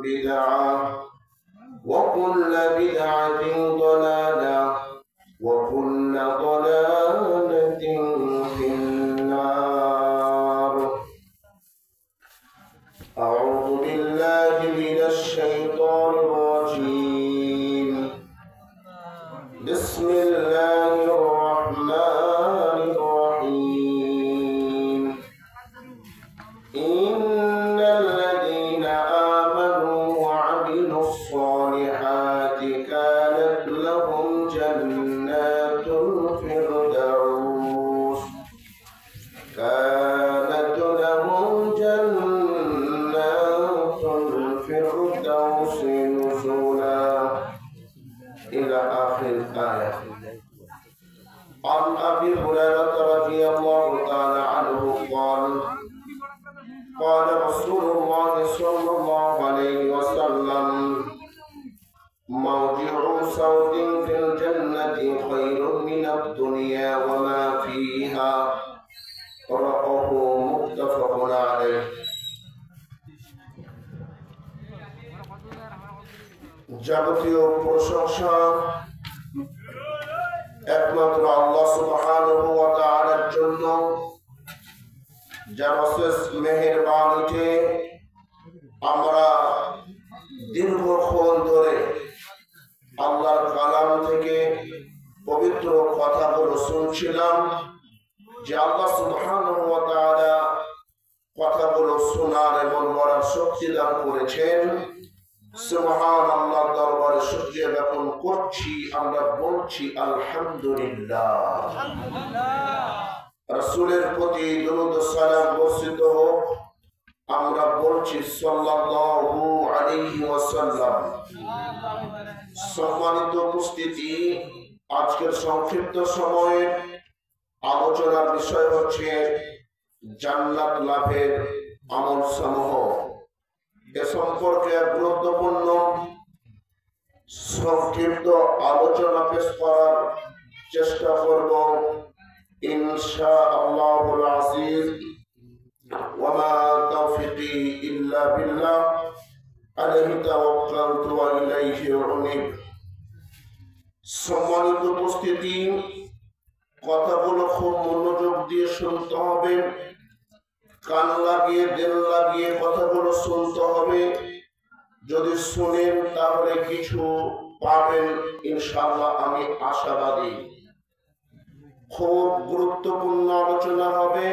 بدعة وكل بدعة ضلالة وكل ضلالة في النار. أعوذ بالله من الشيطان الرجيم. بسم الله الرحمن الرحيم. إن الذين آمنوا وعملوا الصالحات كانت لهم جنات الفردوس نزلا إلى آخر الآية. عن أبي هريرة رضي الله تعالى عنه قال قال رسول الله صلى الله عليه وسلم موضع صوت في الجنة خير من الدنيا وما فيها رواه متفق عليه. যাবতীয় প্রশংসা একমাত্র আল্লাহ সুবহানাহু ওয়া তাআলার জন্য, যার অশেষ মেহেরবানিতে আমরা দীর্ঘক্ষণ ধরে আল্লাহর কালাম থেকে পবিত্র কথাগুলো শুনছিলাম। যে আল্লাহ সুবহানাহু ওয়া তাআলা কথাগুলো শোনার এবং বলার শক্তি দান করেছেন। সুবহানাল্লাহ, দরবারে শুকরিয়া জ্ঞাপন করছি, আমরা বলছি আলহামদুলিল্লাহ। রাসূলের প্রতি দরুদ ও সালাম বর্ষিত হোক, আমরা বলছি সাল্লাল্লাহু আলাইহি ওয়াসাল্লাম। সম্মানিত উপস্থিতি, আজকের সংক্ষিপ্ত সময়ে আলোচনার বিষয় হচ্ছে জান্নাত লাভের আমল সমূহ। এ সম্পর্কে গুরুত্বপূর্ণ সংক্ষিপ্ত আলোচনা পেশ করার চেষ্টা করব ইনশাআল্লাহুল আজিজ। ওয়া মা তাওফীকি ইল্লা বিল্লাহ আলাইহি তাওয়াক্কালতু ওয়া ইলাইহি উনীব। সম্মানিত উপস্থিতি, কথাগুলো খুব মনোযোগ দিয়ে শুনতে হবে, কান লাগিয়ে দিল লাগিয়ে কথাগুলো শুনতে হবে। যদি শুনেন তাহলে কিছু পাবেন ইনশাআল্লাহ, আমি আশাবাদী। খুব গুরুত্বপূর্ণ আলোচনা হবে,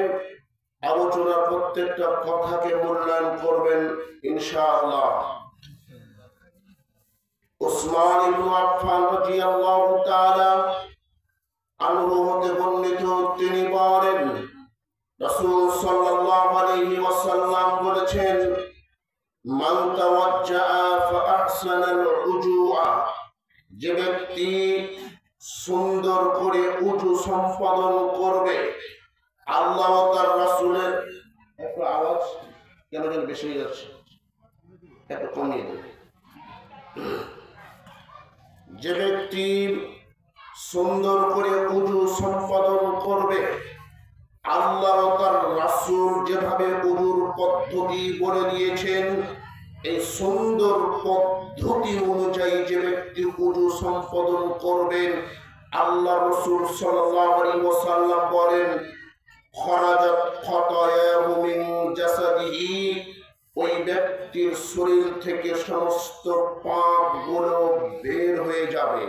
আলোচনার প্রত্যেকটা কথাকে মূল্যায়ন করবেন ইনশাআল্লাহ। উসমান ইবনে আফফান রাদিয়াল্লাহু তাআলা আনহু হতে বর্ণিত, তিনি বলেন রাসূল সাল্লাল্লাহু আলাইহি ওয়াসাল্লাম বলেছেন মান তাওয়াজ্জাআ ফাআহসানাল উজুআ, যে ব্যক্তি সুন্দর করে উজু সম্পাদন করবে, আল্লাহ ও তার রাসূলের একটু আওয়াজ কেন যেন বেশি হয়ে যাচ্ছে, একটু কমিয়ে দেন। যে ব্যক্তি সুন্দর করে উজু সম্পাদন করবে, আল্লাহ ও তার রাসূল যেভাবে উজুর পদ্ধতি বলে দিয়েছেন, এই সুন্দর পদ্ধতি অনুযায়ী যে ব্যক্তি উজু সম্পাদন করবেন, আল্লাহ রাসূল সাল্লাল্লাহু আলাইহি ওয়াসাল্লাম বলেন খরাজাত খাতায়াহু মিন জাসাদিহি, ওই ব্যক্তির শরীর থেকে সমস্ত পাপগুলো বের হয়ে যাবে।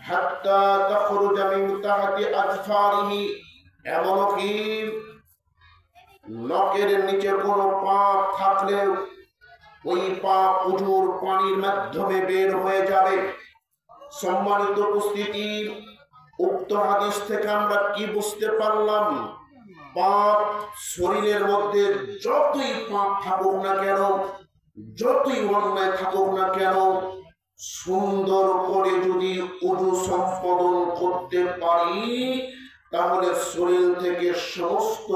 হাত্তা তাখরুজা মিন তাহতি আজফারিহি, এমনকি নখের নিচে কোনো পাপ থাকলে ওই পাপ উজুর পানির মাধ্যমে বের হয়ে যাবে। সম্মানিত উপস্থিতি, উক্ত হাদিস থেকে আমরা কি বুঝতে পারলাম? পাপ শরীরের মধ্যে যতই পাপ থাকুক না কেন, যতই অন্যায় থাকুক না কেন, সুন্দর করে যদি উজু সম্পাদন করতে পারি, তাহলে শরীর থেকে সমস্ত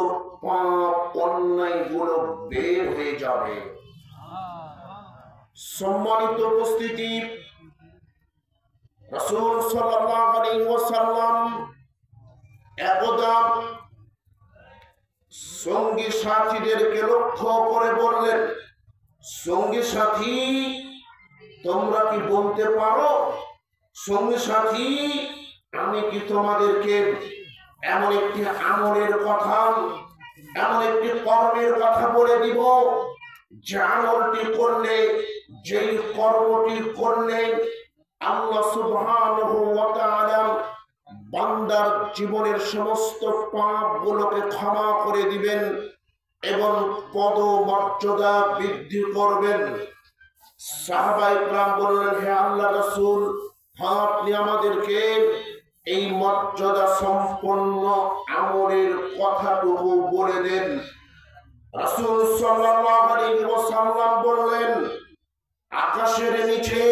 পাপ অন্যায় গুলো বের হয়ে যাবে। সম্মানিত উপস্থিতি, রাসূল সাল্লাল্লাহু আলাইহি ওয়াসাল্লাম একদা সঙ্গী সাথীদেরকে লক্ষ্য করে বললেন, সঙ্গী সাথী তোমরা কি বলতে পারো? সঙ্গী সাথী আমি কি তোমাদেরকে এমন একটি আমলের কথা, এমন একটি কর্মের কথা বলে দিব যে আমলটি করলে, যেই কর্মটি করলে আল্লাহ সুবহানাহু ওয়া তাআলা বান্দার জীবনের সমস্ত পাপগুলোকে ক্ষমা করে দিবেন এবং পদমর্যাদা বৃদ্ধি করবেন। সাহাবায়ে কেরাম বললেন, হে আল্লাহর রাসূল, আপনি আমাদেরকে এই মর্যাদা সম্পন্ন আমলের কথাটুকু বলে দেন। রাসূল সাল্লাল্লাহু আলাইহি ওয়াসাল্লাম বললেন, আকাশের নিচে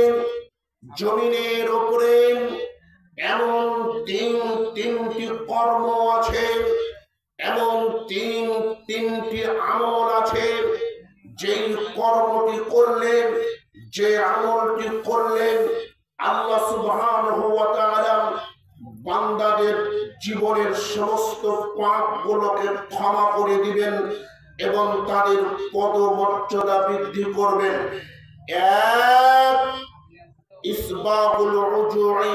জমিনের উপরে এমন তিনটি কর্ম আছে, এমন তিনটি আমল আছে, যেই কর্মটি করলেন, যে আমলটি করলেন আল্লাহ সুবহানাহু ওয়া তাআলা বান্দাদের জীবনের সমস্ত পাপগুলোকে ক্ষমা করে দিবেন এবং তাদের পদমর্যাদা বৃদ্ধি করবেন। এক, ইসবাগুল উজুই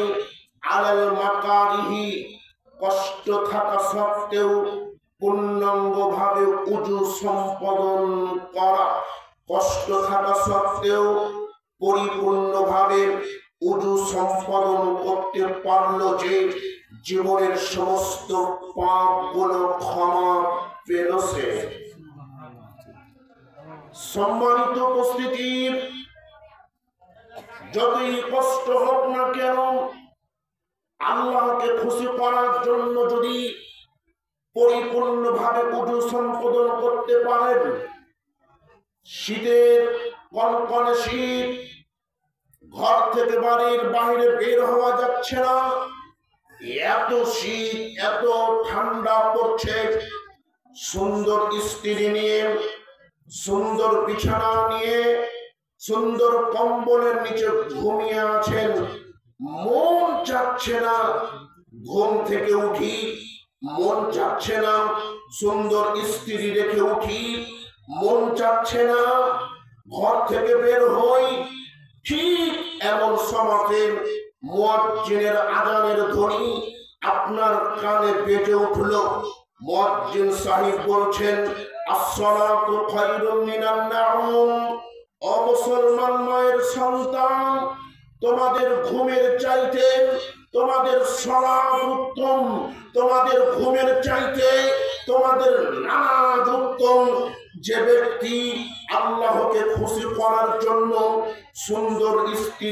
আলাল মাকারিহি, কষ্ট থাকা সত্ত্বেও পূর্ণাঙ্গভাবে উজু সম্পাদন করা। কষ্ট থাকা সত্ত্বেও পরিপূর্ণভাবে উজু সম্পাদন করতে পারলো যে জীবনের সমস্ত পাপগুলো ক্ষমা পেল সে। সম্মানিত উপস্থিতি, যতই কষ্ট হোক না কেন আল্লাহকে খুশি করার জন্য যদি পরিপূর্ণভাবে উজু সম্পাদন করতে পারেন, শীতের কনকনে শীত, ঘর থেকে বাড়ির বাইরে বের হওয়া যাচ্ছে না, এত শীত, এত ঠান্ডা পড়ছে, সুন্দর স্ত্রী নিয়ে, সুন্দর বিছানা নিয়ে, সুন্দর কম্বলের নিচে ঘুমিয়ে আছেন, মন চাচ্ছে না ঘুম থেকে উঠি, মন চাচ্ছে না সুন্দর স্ত্রী রেখে উঠি, মন চাচ্ছে না ঘর থেকে বের হই। ঠিক এমন সময়ে মুয়াজ্জিনের আযানের ধ্বনি আপনার কানে বেজে উঠল। মুয়াজ্জিন সাহেব বলছেন, আসসালাতু খায়রুম মিনান নাউম। ও মুসলমান মায়ের সন্তান, তোমাদের ঘুমের চাইতে তোমাদের সালাত উত্তম, তোমাদের ঘুমের চাইতে তোমাদের নামাজ উত্তম। যে ব্যক্তি আল্লাহকে খুশি করার জন্য সুন্দর স্ত্রী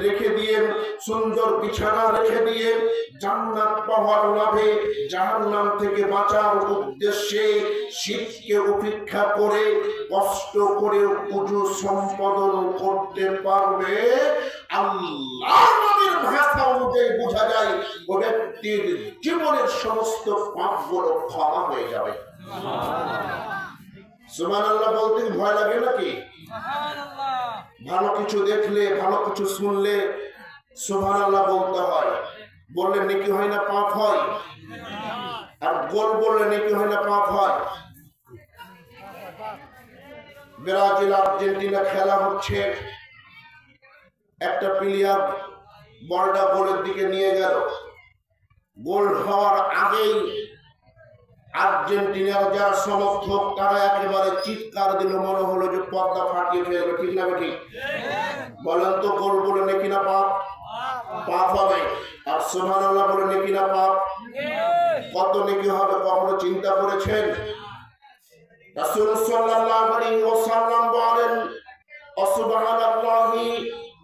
রেখে দিয়ে, সুন্দর বিছানা রেখে দিয়ে জান্নাত পাওয়ার লাভে জাহান্নাম থেকে বাঁচার উদ্দেশ্যে শীতকে উপেক্ষা করে কষ্ট করে উজু সম্পাদন করতে পারবে, আল্লাহর নবীর ভাষা অনুযায়ী বোঝা যায় ও ব্যক্তির জীবনের সমস্ত পাপগুলো ক্ষমা হয়ে যাবে। সুবহানাল্লাহ বলতে ভয় লাগে নাকি? ভালো কিছু দেখলে, ভালো কিছু শুনলে সুবহানাল্লাহ বলতে হয়। বললে নেকি হয় না পাপ হয়? আর গোল বললে নেকি হয় না পাপ হয়? ব্রাজিল আর্জেন্টিনা খেলা হচ্ছে, একটা প্লেয়ার বলটা গোলের দিকে নিয়ে গেল, গোল হওয়ার আগেই আর্জেন্টিনার যারা সমর্থক তারা একেবারে চিৎকার দিল, মনে হলো যে পর্দা ফাটিয়ে ফেলবে। ঠিক না ঠিক? বলেন তো, গোল বলে নাকি না পাপ? পাপ হবে। আর সুবহানাল্লাহ বলে নাকি না পাপ? কত নেকি হবে কখনো চিন্তা করেছেন? রাসূল সাল্লাল্লাহু আলাইহি ওয়াসাল্লাম বলেন, সুবহানাল্লাহি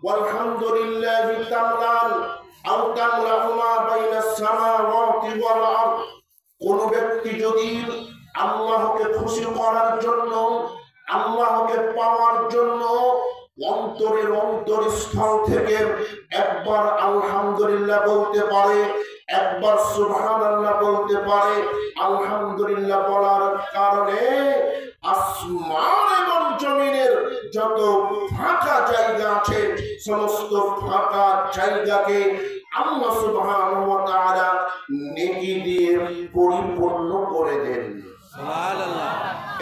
ওয়ালহামদুলিল্লাহি তামলান আও তামলাহু মা বাইনাস সামাওয়াতি ওয়াল আরদ। কোন ব্যক্তি যদি আল্লাহকে খুশি করার জন্য, আল্লাহকে পাওয়ার জন্য অন্তরের অন্তরস্থল থেকে একবার আলহামদুলিল্লাহ বলতে পারে, একবার সুবহানাল্লাহ বলতে পারে, আলহামদুলিল্লাহ বলার কারণে আসমান এবং জমিনের যত ফাঁকা জায়গা আছে সমস্ত ফাঁকা জায়গাকে আল্লাহ সুবহানাহু ওয়া তাআলা নেকি দিয়ে পরিপূর্ণ করে দেন। সুবহানাল্লাহ।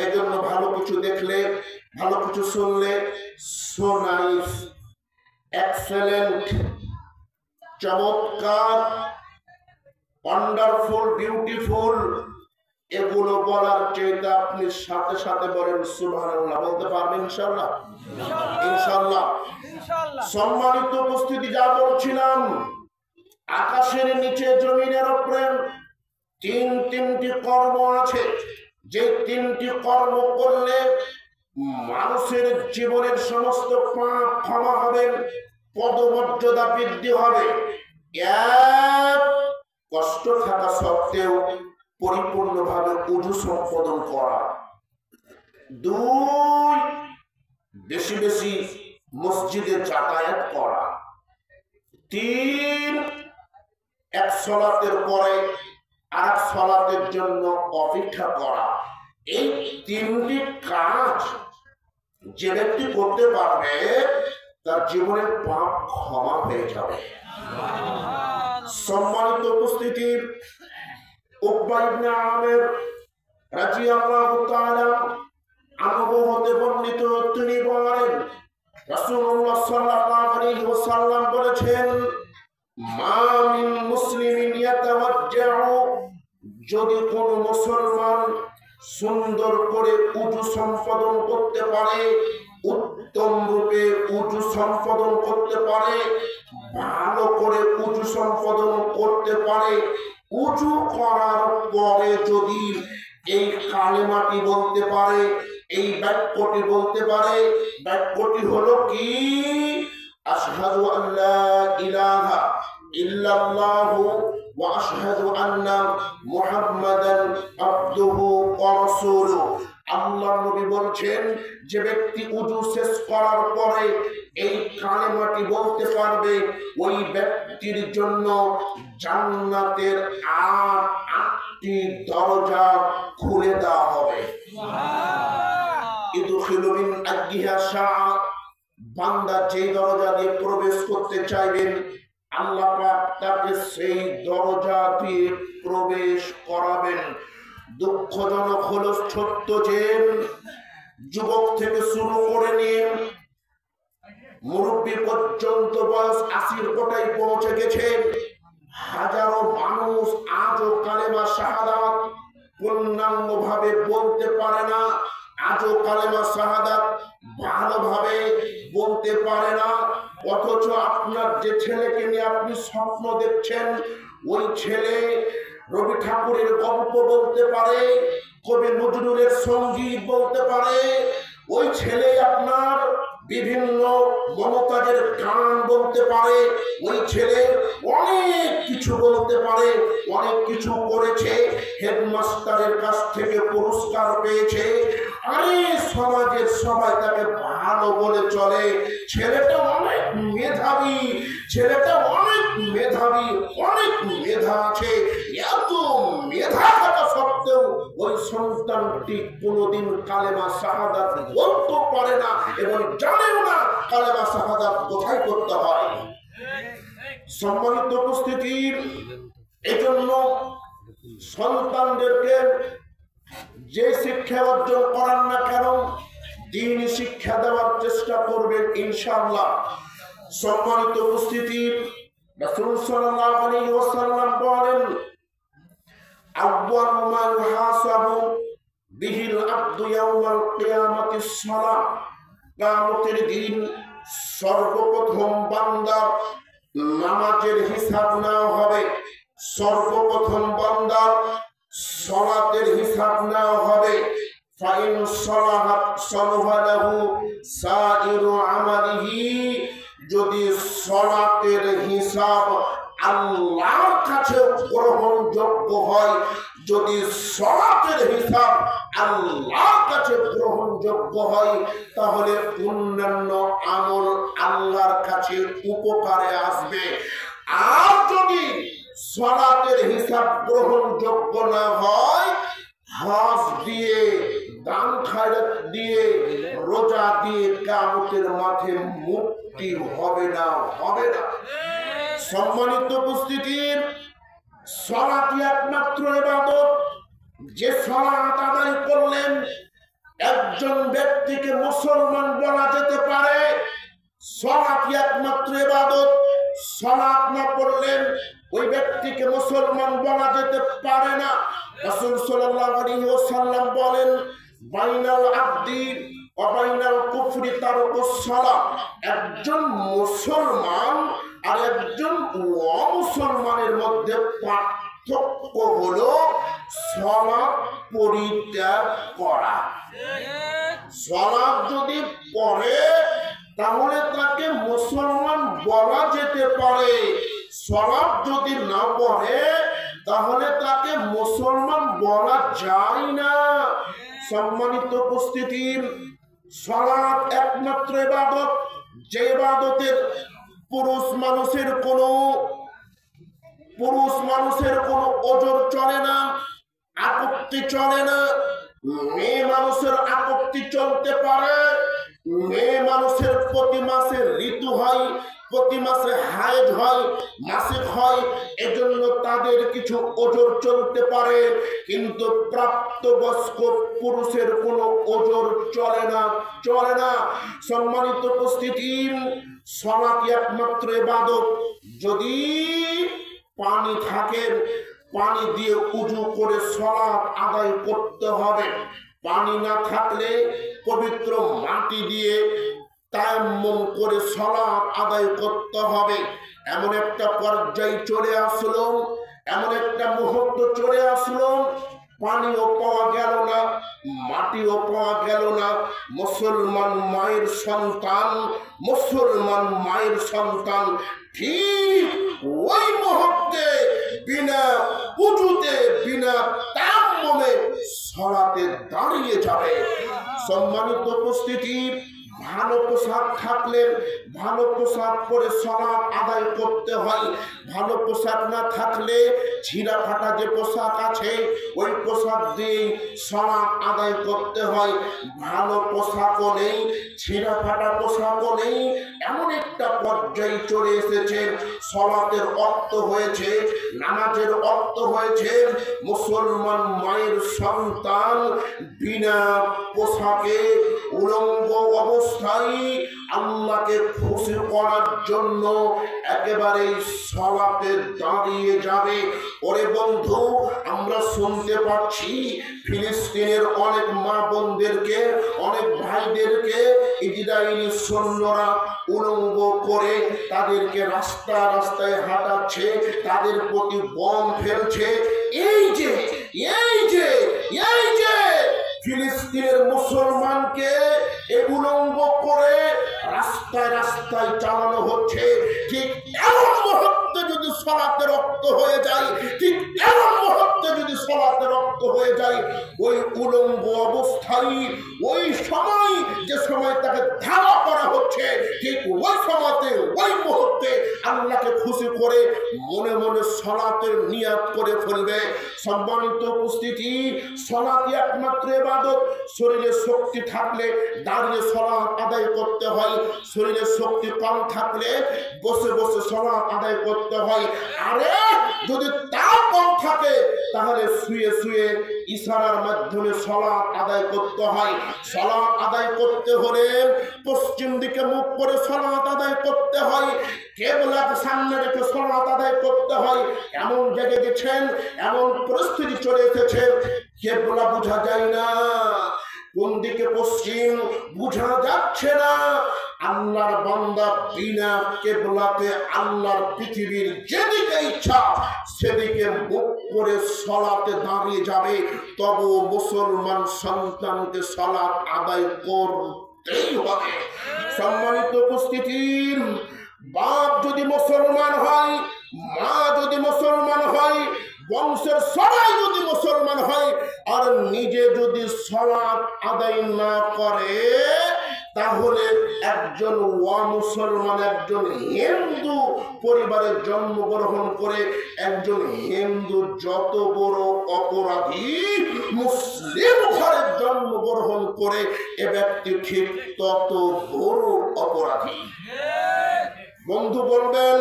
এজন্য ভালো কিছু দেখলে ভালো কিছু শুনলে সো নাইস, এক্সেলেন্ট, চমৎকার, ওয়ান্ডারফুল, বিউটিফুল, এগুলো বলার চেয়ে আপনি সাথে সাথে বলেন সুবহানাল্লাহ। বলতে পারবেন ইনশাআল্লাহ? ইনশাআল্লাহ। সম্মানিত উপস্থিতি, যা বলছিলাম, আকাশের নিচে জমিনের উপরে তিনটি কর্ম আছে, যে তিনটি কর্ম করলে মানুষের জীবনের সমস্ত পাপ ক্ষমা হবে, পদমর্যাদা বৃদ্ধি হবে। এক, কষ্ট থাকা সত্ত্বেও পরিপূর্ণভাবে ওযু সম্পাদন করা। দুই, বেশি বেশি মসজিদে যাতায়াত করা। তিন, এক সালাতের পরে আরেক সালাতের জন্য অপেক্ষা করা। এই তিনটি কাজ যে ব্যক্তি করতে পারবে তার জীবনের পাপ ক্ষমা হয়ে যাবে। সম্মানিত উপস্থিতি, উকবা ইবনে আমির রাদিয়াল্লাহু তাআলা আনহু হতে বর্ণিত, তিনি বলেন রাসূলুল্লাহ সাল্লাল্লাহু আলাইহি ওয়াসাল্লাম বলেছেন, মা মিন মুসলিমিন ইয়াতাওয়াজ্জাউ, যদি কোন মুসলমান সুন্দর করে ওযু সম্পাদন করতে পারে, উত্তম রূপে ওযু সম্পাদন করতে পারে, ভালো করে ওযু সম্পাদন করতে পারে, ওযু করার পরে যদি এই কালেমাটি বলতে পারে, এই বাক্যটি বলতে পারে, বাক্যটি হলো কি? আশহাদু আল্লা ইলাহা ইল্লাল্লাহু ওয়া আশহাদু আন্না মুহাম্মাদান আবদুহু ওয়া রাসূলুহু। আল্লাহর নবী বলছেন, যে ব্যক্তি ওযু শেষ করার পরে এই কালেমাটি বলতে পারবে, ওই ব্যক্তির জন্য জান্নাতের আটটি দরজা খুলে দেওয়া হবে। ইদখিলু মিন আইয়িহা শাআ, বান্দা যে দরজা দিয়ে প্রবেশ করতে চাইবেন, আল্লাহ পাক তাকে সেই দরজা দিয়ে প্রবেশ করাবেন। দুঃখজনক হলো ছোট্ট যে যুবক থেকে শুরু করে নিয়ে মুরব্বী পর্যন্ত বয়স ৮০ কোটায় পৌঁছে গেছে, হাজারো মানুষ আজও কালেমা শাহাদাত পূর্ণাঙ্গ ভাবে বলতে পারে না, আজও কালেমা শাহাদাত ভালোভাবে বলতে পারে না। অথচ আপনার যে ছেলেকে নিয়ে আপনি স্বপ্ন দেখছেন, ওই ছেলে রবি ঠাকুরের গল্প বলতে পারে, কবি নজরুলের সঙ্গীত বলতে পারে, ওই ছেলে আপনার বিভিন্ন মমতাজের গান বলতে পারে, ওই ছেলে অনেক কিছু বলতে পারে, অনেক কিছু করেছে, হেডমাস্টারের কাছ থেকে পুরস্কার পেয়েছে, আরে সমাজের সবাই তাকে ভালো বলে চলে, ছেলেটা অনেক মেধাবী, ছেলেটা অনেক মেধাবী, অনেক মেধা আছে। এত মেধা থাকা সত্ত্বেও ওই সন্তানটি কোনোদিন কালেমা শাহাদাত বলতে পারে না এবং জানেও না কালেমা শাহাদাত কোথায় করতে হয়। সম্মানিত উপস্থিতি, এজন্য সন্তানদেরকে যে শিক্ষা অর্জন করান না কেন, দ্বীনি শিক্ষা দেওয়ার চেষ্টা করবেন ইনশাআল্লাহ। সম্মানিত উপস্থিতি, রাসূল সাল্লাল্লাহু আলাইহি ওয়াসাল্লাম বলেন, আউয়ালু মা ইউহাসাবু বিহিল আবদু ইয়াওমাল কিয়ামাতিস সালাহ, কিয়ামতের দিন সর্বপ্রথম বান্দার নামাজের হিসাব নেওয়া হবে, সর্বপ্রথম বান্দার সালাতের হিসাব নেওয়া হবে। ফাইন সালাহাত সালাহা লাহু সাইরু আমালিহি, যদি সালাতের হিসাব আল্লাহর কাছে গ্রহণযোগ্য হয়, যদি সালাতের হিসাব আল্লাহর কাছে গ্রহণযোগ্য হয়, তাহলে অন্যান্য আমল আল্লাহর কাছে উপকারে আসবে। আর যদি সালাতের হিসাব গ্রহণযোগ্য না হয়, হজ দিয়ে, দান খায়রাত দিয়ে, রোজা দিয়ে কিয়ামতের মাঠে মুক্তি হবে না, হবে না। সম্মানিত উপস্থিতি, সালাতই একমাত্র ইবাদত, যে সালাত আদায় করলেন একজন ব্যক্তিকে মুসলমান বলা যেতে পারে, সালাত একমাত্র ইবাদত। সালাত না পড়লে ওই ব্যক্তিকে মুসলমান বলা যেতে পারে না। রাসূল সাল্লাল্লাহু আলাইহি ওয়াসাল্লাম বলেন, বাইনাল আবদি ওয়া বাইনাল কুফরি তারকুস সালাত। একজন মুসলমান আর একজন অমুসলমানের মধ্যে পার্থক্য হলো সালাত পরিত্যাগ করা। সালাত যদি পড়ে তাহলে তাকে মুসলমান বলা যেতে পারে, সালাত যদি না পড়ে তাহলে তাকে মুসলমান বলা যায় না। সম্মানিত উপস্থিতি, সালাত একমাত্র ইবাদত, যে ইবাদতের পুরুষ মানুষের কোনো ওজর চলে না, আপত্তি চলে না। মেয়ে মানুষের আপত্তি চলতে পারে। মেয়ে মানুষের প্রতি মাসে ঋতু হয়, প্রতি মাসে হায়েজ হয়, মাসিক হয়, এজন্য তাদের কিছু ওজর চলতে পারে, কিন্তু প্রাপ্তবয়স্ক পুরুষের কোনো ওজর চলে না। সম্মানিত উপস্থিতি, সালাত একমাত্র ইবাদত। যদি পানি থাকে, পানি দিয়ে উযু করে সালাত আদায় করতে হবে। পানি না থাকলে পবিত্র মাটি দিয়ে তায়াম্মুম করে সালাত আদায় করতে হবে। এমন একটা পর্যায়ে চলে আসলো, এমন একটা মুহূর্ত চলে আসলো, পানিও পাওয়া গেল না, মাটিও পাওয়া গেল না। মুসলমান মায়ের সন্তান ঠিক ওই মুহূর্তে বিনা উযুতে, বিনা তায়াম্মুমে সালাতে দাঁড়িয়ে যাবে। সম্মানিত উপস্থিতি, ভালো পোশাক থাকলে ভালো পোশাক পরে সালাত আদায় করতে হয়। ভালো পোশাক না থাকলে ছিঁড়া ফাটা যে পোশাক আছে ওই পোশাক দিয়ে সালাত আদায় করতে হয়। ভালো পোশাকও নেই, ছিঁড়া ফাটা পোশাকও নেই, এমন একটা পর্যায়ে চলে এসেছে। সালাতের অর্থ হয়েছে, নামাজের অর্থ হয়েছে মুসলমান মায়ের সন্তান বিনা পোশাকে উলঙ্গ অবস্থায় আল্লাহকে খুশি করার জন্য একেবারে সালাতে দাঁড়িয়ে যাবে। ওরে বন্ধু, আমরা শুনতে পাচ্ছি ফিলিস্তিনের অনেক মা বোনদেরকে, অনেক ভাইদেরকে ইসরায়েলি সৈন্যরা উলঙ্গ করে তাদেরকে রাস্তায় হাঁটাচ্ছে, তাদের প্রতি বম ফেলছে। এই যে ফিলিস্তিনের মুসলমানকে উলঙ্গ করে রাস্তায় চালানো হচ্ছে। ঠিক এমন মুহূর্তে যদি সালাতে রক্ত হয়ে যায়, ঠিক এমন মুহূর্তে যদি সালাতে রক্ত হয়ে যায়, ওই উলঙ্গ অবস্থায় ওই সময় যে সময় তাকে ধাওয়া করা হচ্ছে, ঠিক ওই সময়তে ওই মুহূর্তে আল্লাহকে খুশি করে মনে মনে সালাতের নিয়াত করে ফেলবে। সম্মানিত উপস্থিতি, সালাত একমাত্র ইবাদত। শরীরে শক্তি থাকলে দাঁড়িয়ে সালাত আদায় করতে হয়, শরীরে শক্তি কম থাকলে বসে বসে সালাত আদায় করতে হয়। আরে যদি তা কম থাকে তাহলে শুয়ে ইশারার মাধ্যমে সালাত আদায় করতে হয়। সালাত আদায় করতে হলে পশ্চিম দিকে মুখ করে সালাত আদায় করতে হয়, কিবলাকে সামনে রেখে সালাত আদায় করতে হয়। এমন জায়গায় গেছেন, এমন পরিস্থিতি চলে এসেছে, কিবলা বোঝা যায় না, কোন দিকে পশ্চিম বোঝা যাচ্ছে না। আল্লাহর বান্দা বিনা কিবলাতে আল্লাহর পৃথিবীর যেদিকে ইচ্ছা সেদিকে মুখ করে সালাতে দাঁড়িয়ে যাবে। তবু মুসলমান সন্তানকে সালাত আদায় করতেই হবে। সম্মানিত উপস্থিতির, বাপ যদি মুসলমান হয়, মা যদি মুসলমান হয়, বংশের সবাই যদি মুসলমান হয়, আর নিজে যদি সালাত আদায় না করে, তাহলে একজন মুসলমান, একজন হিন্দু পরিবারে জন্মগ্রহণ করে একজন হিন্দু যত বড় অপরাধী, মুসলিম ঘরে জন্মগ্রহণ করে এ ব্যক্তি ঠিক তত বড় অপরাধী। বন্ধু বলবেন,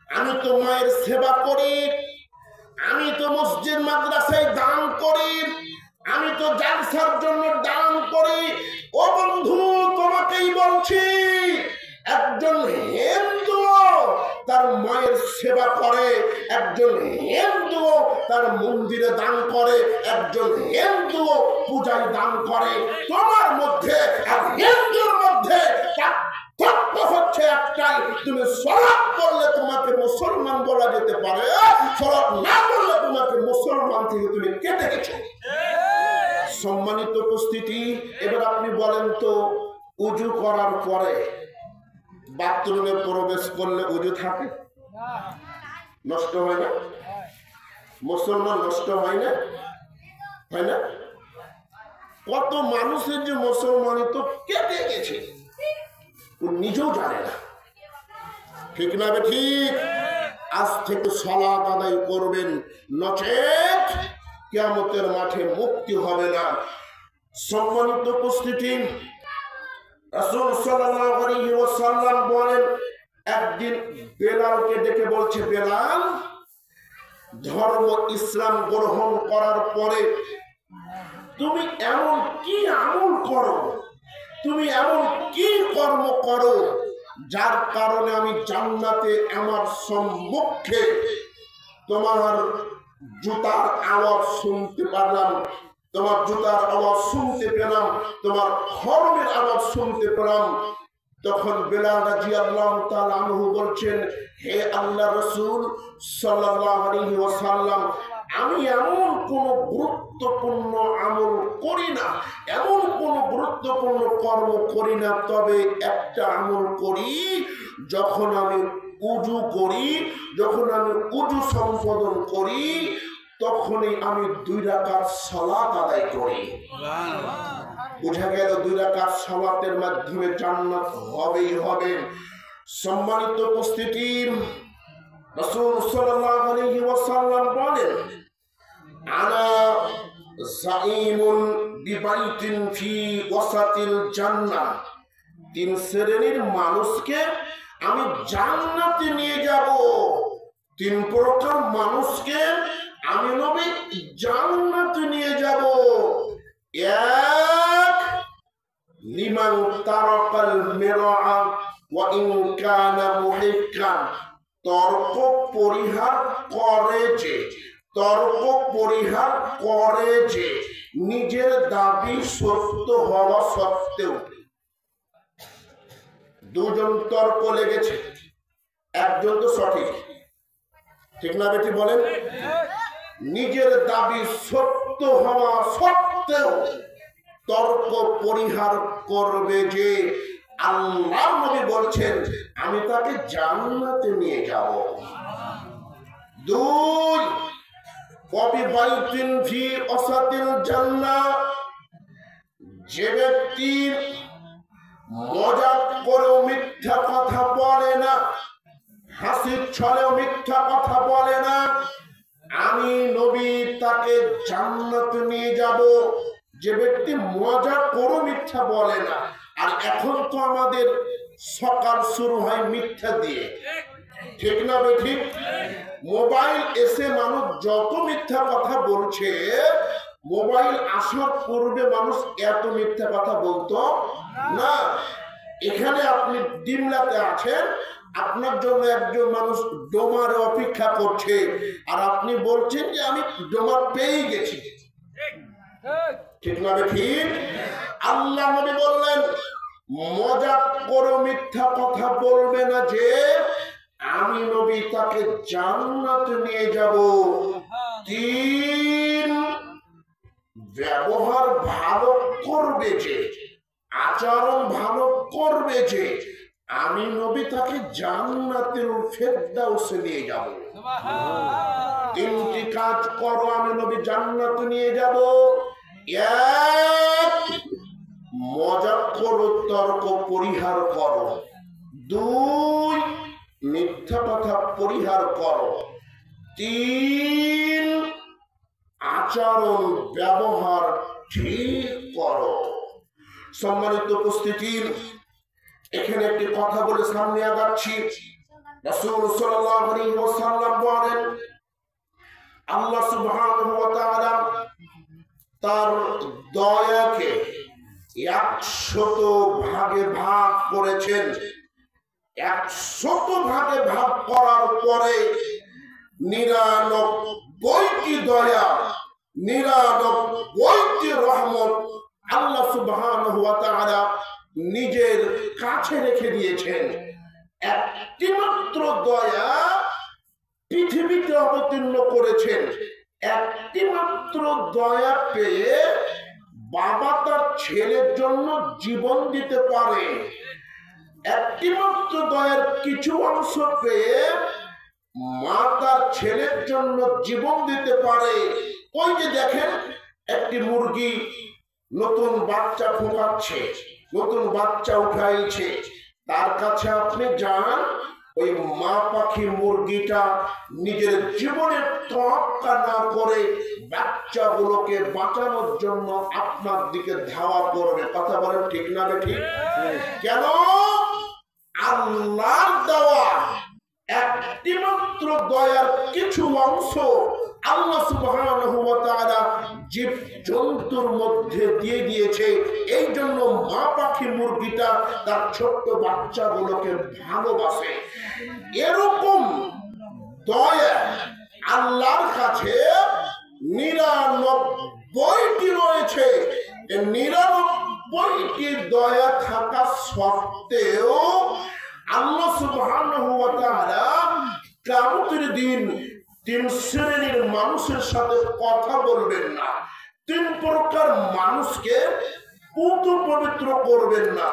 আমি তো মায়ের সেবা করি, আমি তো মসজিদ মাদ্রাসায় দান করি, আমি তো জালসার জন্য দান করি। ও বন্ধু, তোমাকেই বলছি, একজন হিন্দু তার মায়ের সেবা করে, একজন হিন্দু তার মন্দিরে দান করে, একজন হিন্দু পূজায় দান করে। তোমার মধ্যে আর হিন্দুর মধ্যে হচ্ছে একটাই, তুমি সালাত পড়লে তোমাকে মুসলমান বলা যেতে পারে, সালাত না পড়লে তোমাকে মুসলমান থেকে তুমি কেটে গেছো। সম্মানিত উপস্থিতি, এবার আপনি বলেন তো, উজু করার পরে বাথরুমে প্রবেশ করলে উজু থাকে? নষ্ট হয় না? মুসলমান নষ্ট হয় না? হয় না? কত মানুষের যে মুসলমানই তো কেটে গেছে, ও নিজেও জানে না। ঠিক না বে ঠিক? আজ থেকে সালাত আদায় করবেন, নচেত কিয়ামতের মাঠে মুক্তি হবে না। সম্মানিত উপস্থিতি, রাসূল সাল্লাল্লাহু আলাইহি ওয়াসাল্লাম বলেন, একদিন বেলালকে ডেকে বলছে, বেলাল, ধর্ম ইসলাম গ্রহণ করার পরে তুমি এমন কি আমল করো, তুমি এমন কি কর্ম করো যার কারণে আমি জান্নাতে আমার সম্মুখে তোমার জুতার আওয়াজ শুনতে পারলাম, তোমার জুতার আওয়াজ শুনতে পেলাম, তোমার খড়মের আওয়াজ শুনতে পেলাম। তখন বেলাল রাদিয়াল্লাহু তাআলা আনহু বলছেন, হে আল্লাহর রাসূল সাল্লাল্লাহু আলাইহি ওয়াসাল্লাম, আমি এমন কোন গুরুত্বপূর্ণ আমল করি না, এমন কোন গুরুত্বপূর্ণ কর্ম করি না, তবে একটা আমল করি, যখন আমি উজু করি, যখন আমি উজু সম্পাদন করি, তখনই আমি 2 রাকাত সালাত আদায় করি। বুঝা গেল 2 রাকাত সালাতের মাধ্যমে জান্নাত হবেই হবে। সম্মানিত উপস্থিতি, রাসূল সাল্লাল্লাহু আলাইহি ওয়াসাল্লাম বলেন, আনা যাইমুন বিবাইতিন ফি ওয়াসাতিল জান্নাহ, 3 শ্রেণীর মানুষকে আমি জান্নাতে নিয়ে যাব। 3 প্রকার মানুষকে আমি নবী জান্নাতে নিয়ে যাব। 1, লিমান তারাকাল মিরআ ওয়া ইন কানা মুহিক্কান, তর্ক পরিহার করে যে, তর্ক পরিহার করে যে, নিজের দাবি সত্য হওয়া সত্ত্বেও। 2 জন তর্ক লেগেছে, একজন তো সঠিক, ঠিক না বেটি বলেন? নিজের দাবি সত্য হওয়া সত্ত্বেও তর্ক পরিহার করবে যে, আল্লাহর নবী বলছেন আমি তাকে জান্নাতে নিয়ে যাব। 2, ওয়াবিবাইতিন ফি ওয়াসাতিল জান্নাহ, যে ব্যক্তি মজাক করেও মিথ্যা কথা বলে না, হাসির ছলেও মিথ্যা কথা বলে না, আমি নবী তাকে জান্নাতে নিয়ে যাব। যে ব্যক্তি মজা করে মিথ্যা বলে না। আর এখন তো আমাদের সকাল শুরু হয় মিথ্যা দিয়ে, ঠিক না বে ঠিক? মোবাইল এসে মানুষ যত মিথ্যা কথা বলছে, মোবাইল আসার পূর্বে মানুষ এত মিথ্যা কথা বলতো না। এখানে আপনি ডিমলাতে আছেন, আপনার জন্য একজন মানুষ ডোমারে অপেক্ষা করছে, আর আপনি বলছেন যে আমি ডোমার পেয়ে গেছি, ঠিক না বে ঠিক? আল্লাহ নবী বললেন মজাক করে মিথ্যা কথা বলবে না, যে আমি নবী তাকে জান্নাতে নিয়ে যাব। 3, ব্যবহার ভালো করবে যে, আচরণ ভালো করবে যে, আমি নবী তাকে জান্নাতুল ফেরদাউসে নিয়ে যাব। 3টি কাজ করো, আমি নবী জান্নাতে নিয়ে যাব। 1, মজাক করো, তর্ক পরিহার করো। 2, মিথ্যা কথা পরিহার করো। 3, আচরণ ব্যবহার ঠিক করো। সম্মানিত উপস্থিতি, এখানে একটি কথা বলে সামনে আগাচ্ছি। রাসূল সাল্লাল্লাহু আলাইহি ওয়াসাল্লাম বলেন, আল্লাহ সুবহানাহু ওয়া তাআলা তার দয়াকে 100 ভাগে ভাগ করেছেন। 100 ভাগে ভাগ করার পরে 99টি দয়া, 99টি রহমত আল্লাহ সুবহানাহু ওয়া তাআলা নিজের কাছে রেখে দিয়েছেন। একটি মাত্র দয়া পৃথিবীতে অবতীর্ণ করেছেন। একটি মাত্র দয়া পেয়ে বাবা তার ছেলের জন্য জীবন দিতে পারে। একটি মাত্র দয়ার কিছু অংশ পেয়ে মা তার ছেলের জন্য জীবন দিতে পারে। ওই যে দেখেন, একটি মুরগি নতুন বাচ্চা ফোটাচ্ছে, নতুন বাচ্চা উঠাইছে, তার কাছে আপনি যান, ওই মা পাখি মুরগিটা নিজের জীবনের তোয়াক্কা না করে বাচ্চাগুলোকে বাঁচানোর জন্য আপনার দিকে ধাওয়া করবে। কথা বলেন ঠিক না ঠিক? কেন? আল্লাহর দেওয়া একটি মাত্র দয়ার কিছু অংশ আল্লাহ সুবহানাহু ওয়া তাআলা জীব-জন্তুর মধ্যে দিয়ে দিয়েছে। এই জন্য মা পাখি মুরগিটা তার ছোট্ট বাচ্চাগুলোকে ভালোবাসে। এরকম দয়া আল্লাহর কাছে 99টি রয়েছে। 99টি দয়া থাকা সত্ত্বেও আল্লাহ সুবহানাহু ওয়া তাআলা কিয়ামতের দিন 3 শ্রেণীর মানুষের সাথে কথা বলবেন না। 3 প্রকার মানুষকে পবিত্র করবেন না।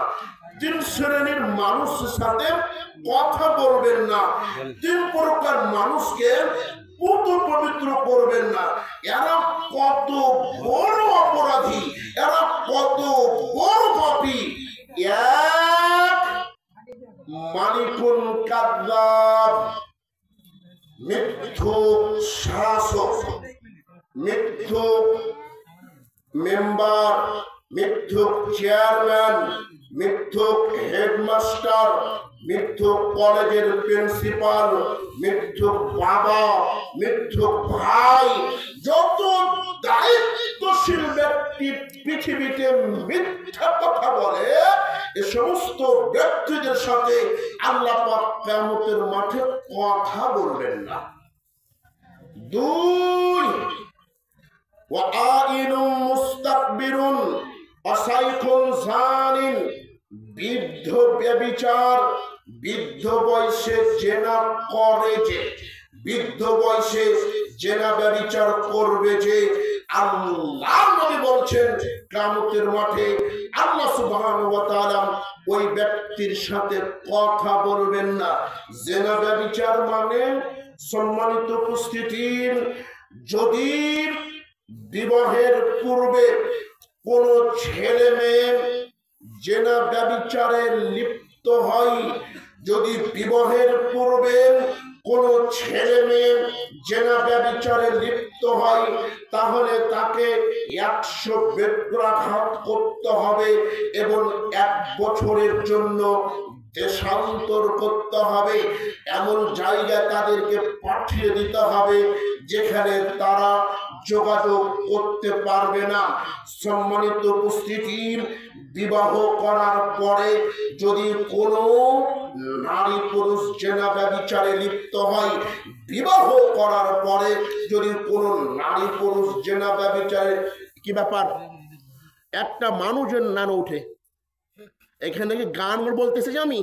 3 শ্রেণীর মানুষের সাথে কথা বলবেন না। 3 প্রকার মানুষকে পবিত্র করবেন না। এরা কত বড় অপরাধী, এরা কত বড় পাপী। এক, মালিকুন কাযযাব, মিথ্যুক শাসক, মিথ্যুক মেম্বার, মিথ্যুক চেয়ারম্যান, মিথ্যুক হেডমাস্টার, মিথ্যুক কলেজের প্রিন্সিপাল, মিথ্যুক বাবা, মিথ্যুক ভাই। যত দায়িত্বশীল ব্যক্তি পৃথিবীতে মিথ্যা কথা বলে, এ সমস্ত ব্যক্তিদের সাথে আল্লাহ পাক কিয়ামতের মাঠে কথা বলবেন না। 2, ওয়াইনুম মুস্তাকবিরুন আসাইকুন জানিন, বৃদ্ধ ব্যভিচার, বৃদ্ধ বয়সে জেনা করে যে, বৃদ্ধ বয়সে জেনা ব্যভিচার করবে যে, আল্লাহ নবী বলছেন কিয়ামতের মাঠে আল্লাহ সুবহানাহু ওয়া তাআলা ওই ব্যক্তির সাথে কথা বলবেন না। জেনা ব্যভিচার মানে, সম্মানিত উপস্থিতি, যদি বিবাহের পূর্বে কোন ছেলে মেয়ে জেনা ব্যভিচারে লিপ্ত হয়, যদি বিবাহের পূর্বে কোন ছেলে মেয়ে জেনা ব্যভিচারে লিপ্ত হয়, তাহলে তাকে 100 বেত্রাঘাত করতে হবে এবং 1 বছরের জন্য দেশান্তর করতে হবে। এমন জায়গায় তাদেরকে পাঠিয়ে দিতে হবে যেখানে তারা যোগাযোগ করতে পারবে না। সম্মানিত উপস্থিতি, বিবাহ করার পরে যদি কোনো নারী পুরুষ জেনা ব্যভিচারে লিপ্ত হয়, বিবাহ করার পরে যদি কোনো নারী পুরুষ জেনা ব্যভিচারে, কি ব্যাপার? একটা মানুষের নাম ওঠে এখানে কি গান বলতেছে যে আমি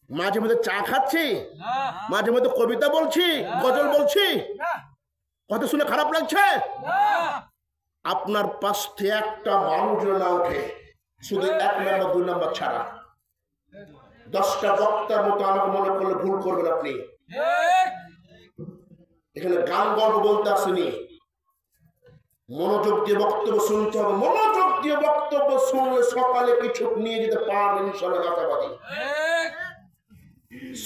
মাঝে মধ্যে চা খাচ্ছি, মাঝে মধ্যে কবিতা বলছি, গজল বলছি, কথা শুনে খারাপ লাগছে? আপনার পাশ থেকে একটা মানুষের না ওঠে, শুধু 1 নম্বর 2 নম্বর ছাড়া। 10টা বক্তার মতো আমাকে মনে করলে ভুল করবেন আপনি। এখানে গান গল্প বলতে আসেনি, মনোযোগ দিয়ে বক্তব্য শুনতে হবে। মনোযোগ দিয়ে বক্তব্য শুনলে সকালে কিছু নিয়ে যেতে পারবেন ইনশাআল্লাহ, আশাবাদী।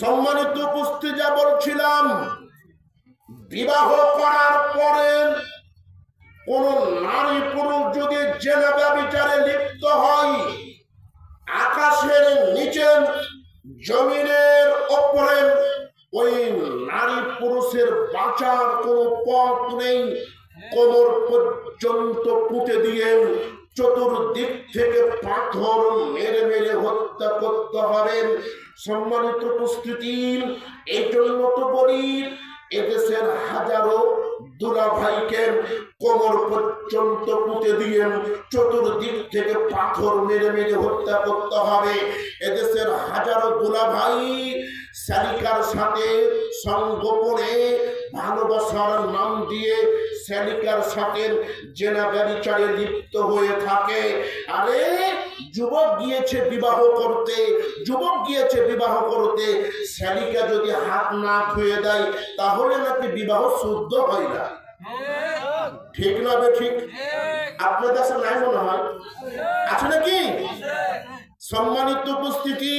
সম্মানিত উপস্থিতি, যা বলছিলাম, বিবাহ করার পরে কোন নারী পুরুষ যদি জেনা ব্যভিচারে লিপ্ত হয়, আকাশের নিচে জমিনের উপরে ওই নারী পুরুষের বাঁচার কোনো পথ নেই। কোমর পর্যন্ত পুঁতে দিয়ে চতুর্দিক থেকে পাথর মেরে মেরে হত্যা করতে হবে। সম্মানিত উপস্থিতি, এই জন্য তো বলি এদেশের হাজারো দুলাভাইকে কোমর পর্যন্ত পুঁতে দিয়ে চতুর্দিক থেকে পাথর মেরে মেরে হত্যা করতে হবে। এদেশের হাজারো দুলাভাই শালিকার সাথে সংগোপনে ভালোবাসার নাম দিয়ে শালিকার সাথে জেনা ব্যভিচারে লিপ্ত হয়ে থাকে। আরে যুবক গিয়েছে বিবাহ করতে, যুবক গিয়েছে বিবাহ করতে, শালিকা যদি হাত না ধুয়ে দেয় তাহলে নাকি বিবাহ শুদ্ধ হয় না। ঠিক না বে ঠিক? আপনাদের কাছে নাই মনে হয়? আছে নাকি? সম্মানিত উপস্থিতি,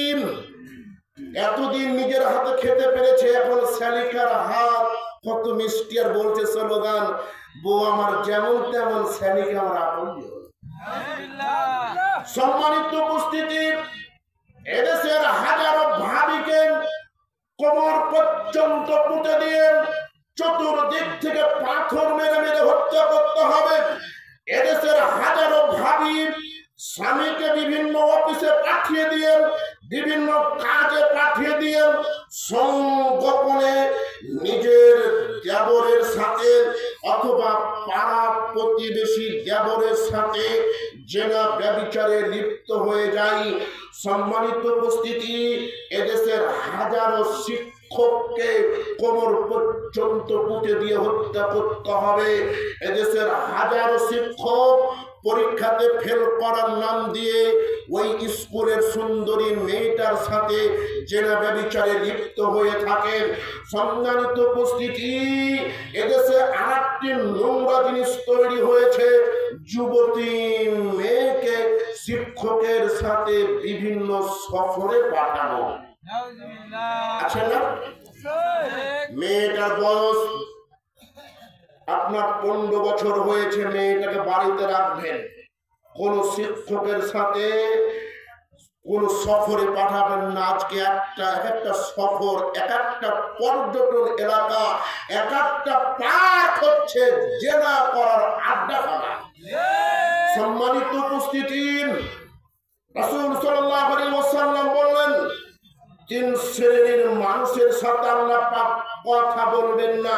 এতদিন নিজের হাতে খেতে পেরেছে, এখন শালিকার হাত কত মিষ্টি, আর বলছে স্লোগান, বউ আমার যেমন তেমন শালিকা আমার আপন। সম্মানিত উপস্থিতি, এদেশের হাজারো ভাবিকে কোমর পর্যন্ত পুঁতে দিয়ে চতুর্দিক থেকে পাথর মেরে মেরে হত্যা করতে হবে। এদেশের হাজারো ভাবি স্বামীকে বিভিন্ন অফিসে পাঠিয়ে দিয়ে, বিভিন্ন কাজে পাঠিয়ে দিয়ে সংগোপনে নিজের দেবরের সাথে অথবা পাড়া প্রতিবেশী দেবরের সাথে জেনা ব্যভিচারে লিপ্ত হয়ে যায়। সম্মানিত উপস্থিতি, এদেশের হাজারো শিক্ষককে কোমর পর্যন্ত পুঁতে দিয়ে হত্যা করতে হবে। এদেশের হাজারো শিক্ষক পরীক্ষাতে ফেল করার নাম দিয়ে ওই স্কুলের সুন্দরী মেয়েটার সাথে জেনা ব্যভিচারে লিপ্ত হয়ে থাকে। সম্মানিত উপস্থিতি, এদেশে আরেকটি নোংরা জিনিস তৈরি হয়েছে, যুবতী মেয়েকে শিক্ষকের সাথে বিভিন্ন সফরে পাঠানো। আছে না? মেয়েটার বয়স আপনার 15 বছর হয়েছে, মেয়েটাকে বাড়িতে রাখবেন, কোন শিক্ষকের সাথে কোন সফরে পাঠাবেন না। আজকে একটা সফর, একটা পর্যটন এলাকা, একটা পার্ক হচ্ছে জেনা করার আড্ডাখানা। সম্মানিত উপস্থিতি, রাসূল সাল্লাল্লাহু আলাইহি ওয়াসাল্লাম বললেন, 3 শ্রেণীর মানুষের সাথে আল্লাহ পাক কথা বলবেন না,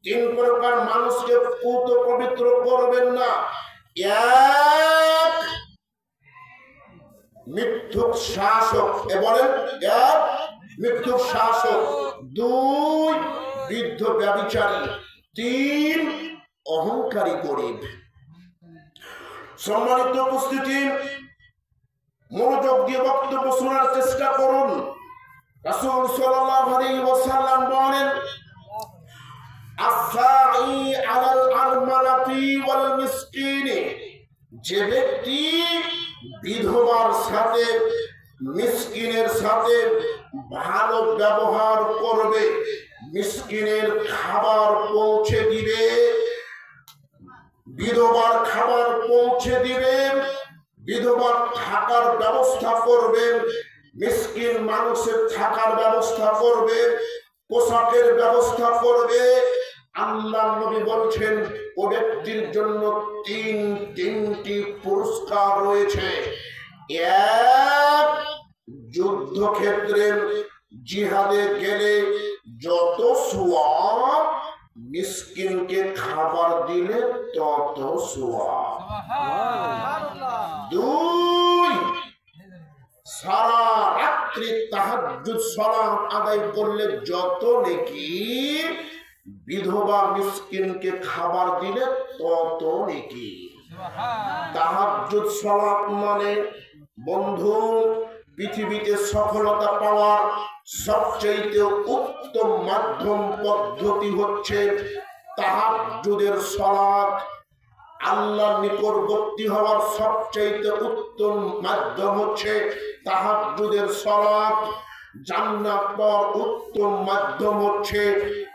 3 প্রকার মানুষকে পুত পবিত্র করবেন না। 1 মিথ্যুক শাসক, বলেন 1 মিথ্যুক শাসক, 2 বৃদ্ধ ব্যভিচারী, 3 অহংকারী গরিব। সম্মানিত উপস্থিতি, মনোযোগ দিয়ে বক্তব্য শোনার চেষ্টা করুন। রাসূল সাল্লাল্লাহু আলাইহি ওয়াসাল্লাম বলেন, আস-সাঈ আলাল আরমালাতি ওয়াল মিসকিনি, যে ব্যক্তি বিধবার সাথে মিসকিনের সাথে ভালো ব্যবহার করবে, মিসকিনের খাবার পৌঁছে দিবে, বিধবার খাবার পৌঁছে দিবে, বিধবার থাকার ব্যবস্থা করবে, মিসকিন মানুষের থাকার ব্যবস্থা করবে, পোশাকের ব্যবস্থা করবে, আল্লাহ নবী বলছেন ও ব্যক্তির জন্য 3টি পুরস্কার রয়েছে। 1 যুদ্ধক্ষেত্রে জিহাদে গেলে যত সওয়াব, মিসকিনকে খাবার দিলে তত সওয়াব। 2 সারা রাত্রি তাহাজ্জুদ সালাত আদায় করলে যত নেকি, বিধবা মিসকিনকে খাবার দিলে তত নেকি। তাহাজ্জুদ সালাত মানে বন্ধু, পৃথিবীতে সফলতা পাওয়ার সবচেয়ে উত্তম মাধ্যম পদ্ধতি হচ্ছে তাহাজ্জুদের সালাত। আল্লাহর নিকটবর্তী হওয়ার সবচেয়ে উত্তম মাধ্যম হচ্ছে তাহাজ্জুদের সালাত। জান্নাত পাওয়ার উত্তম মাধ্যম হচ্ছে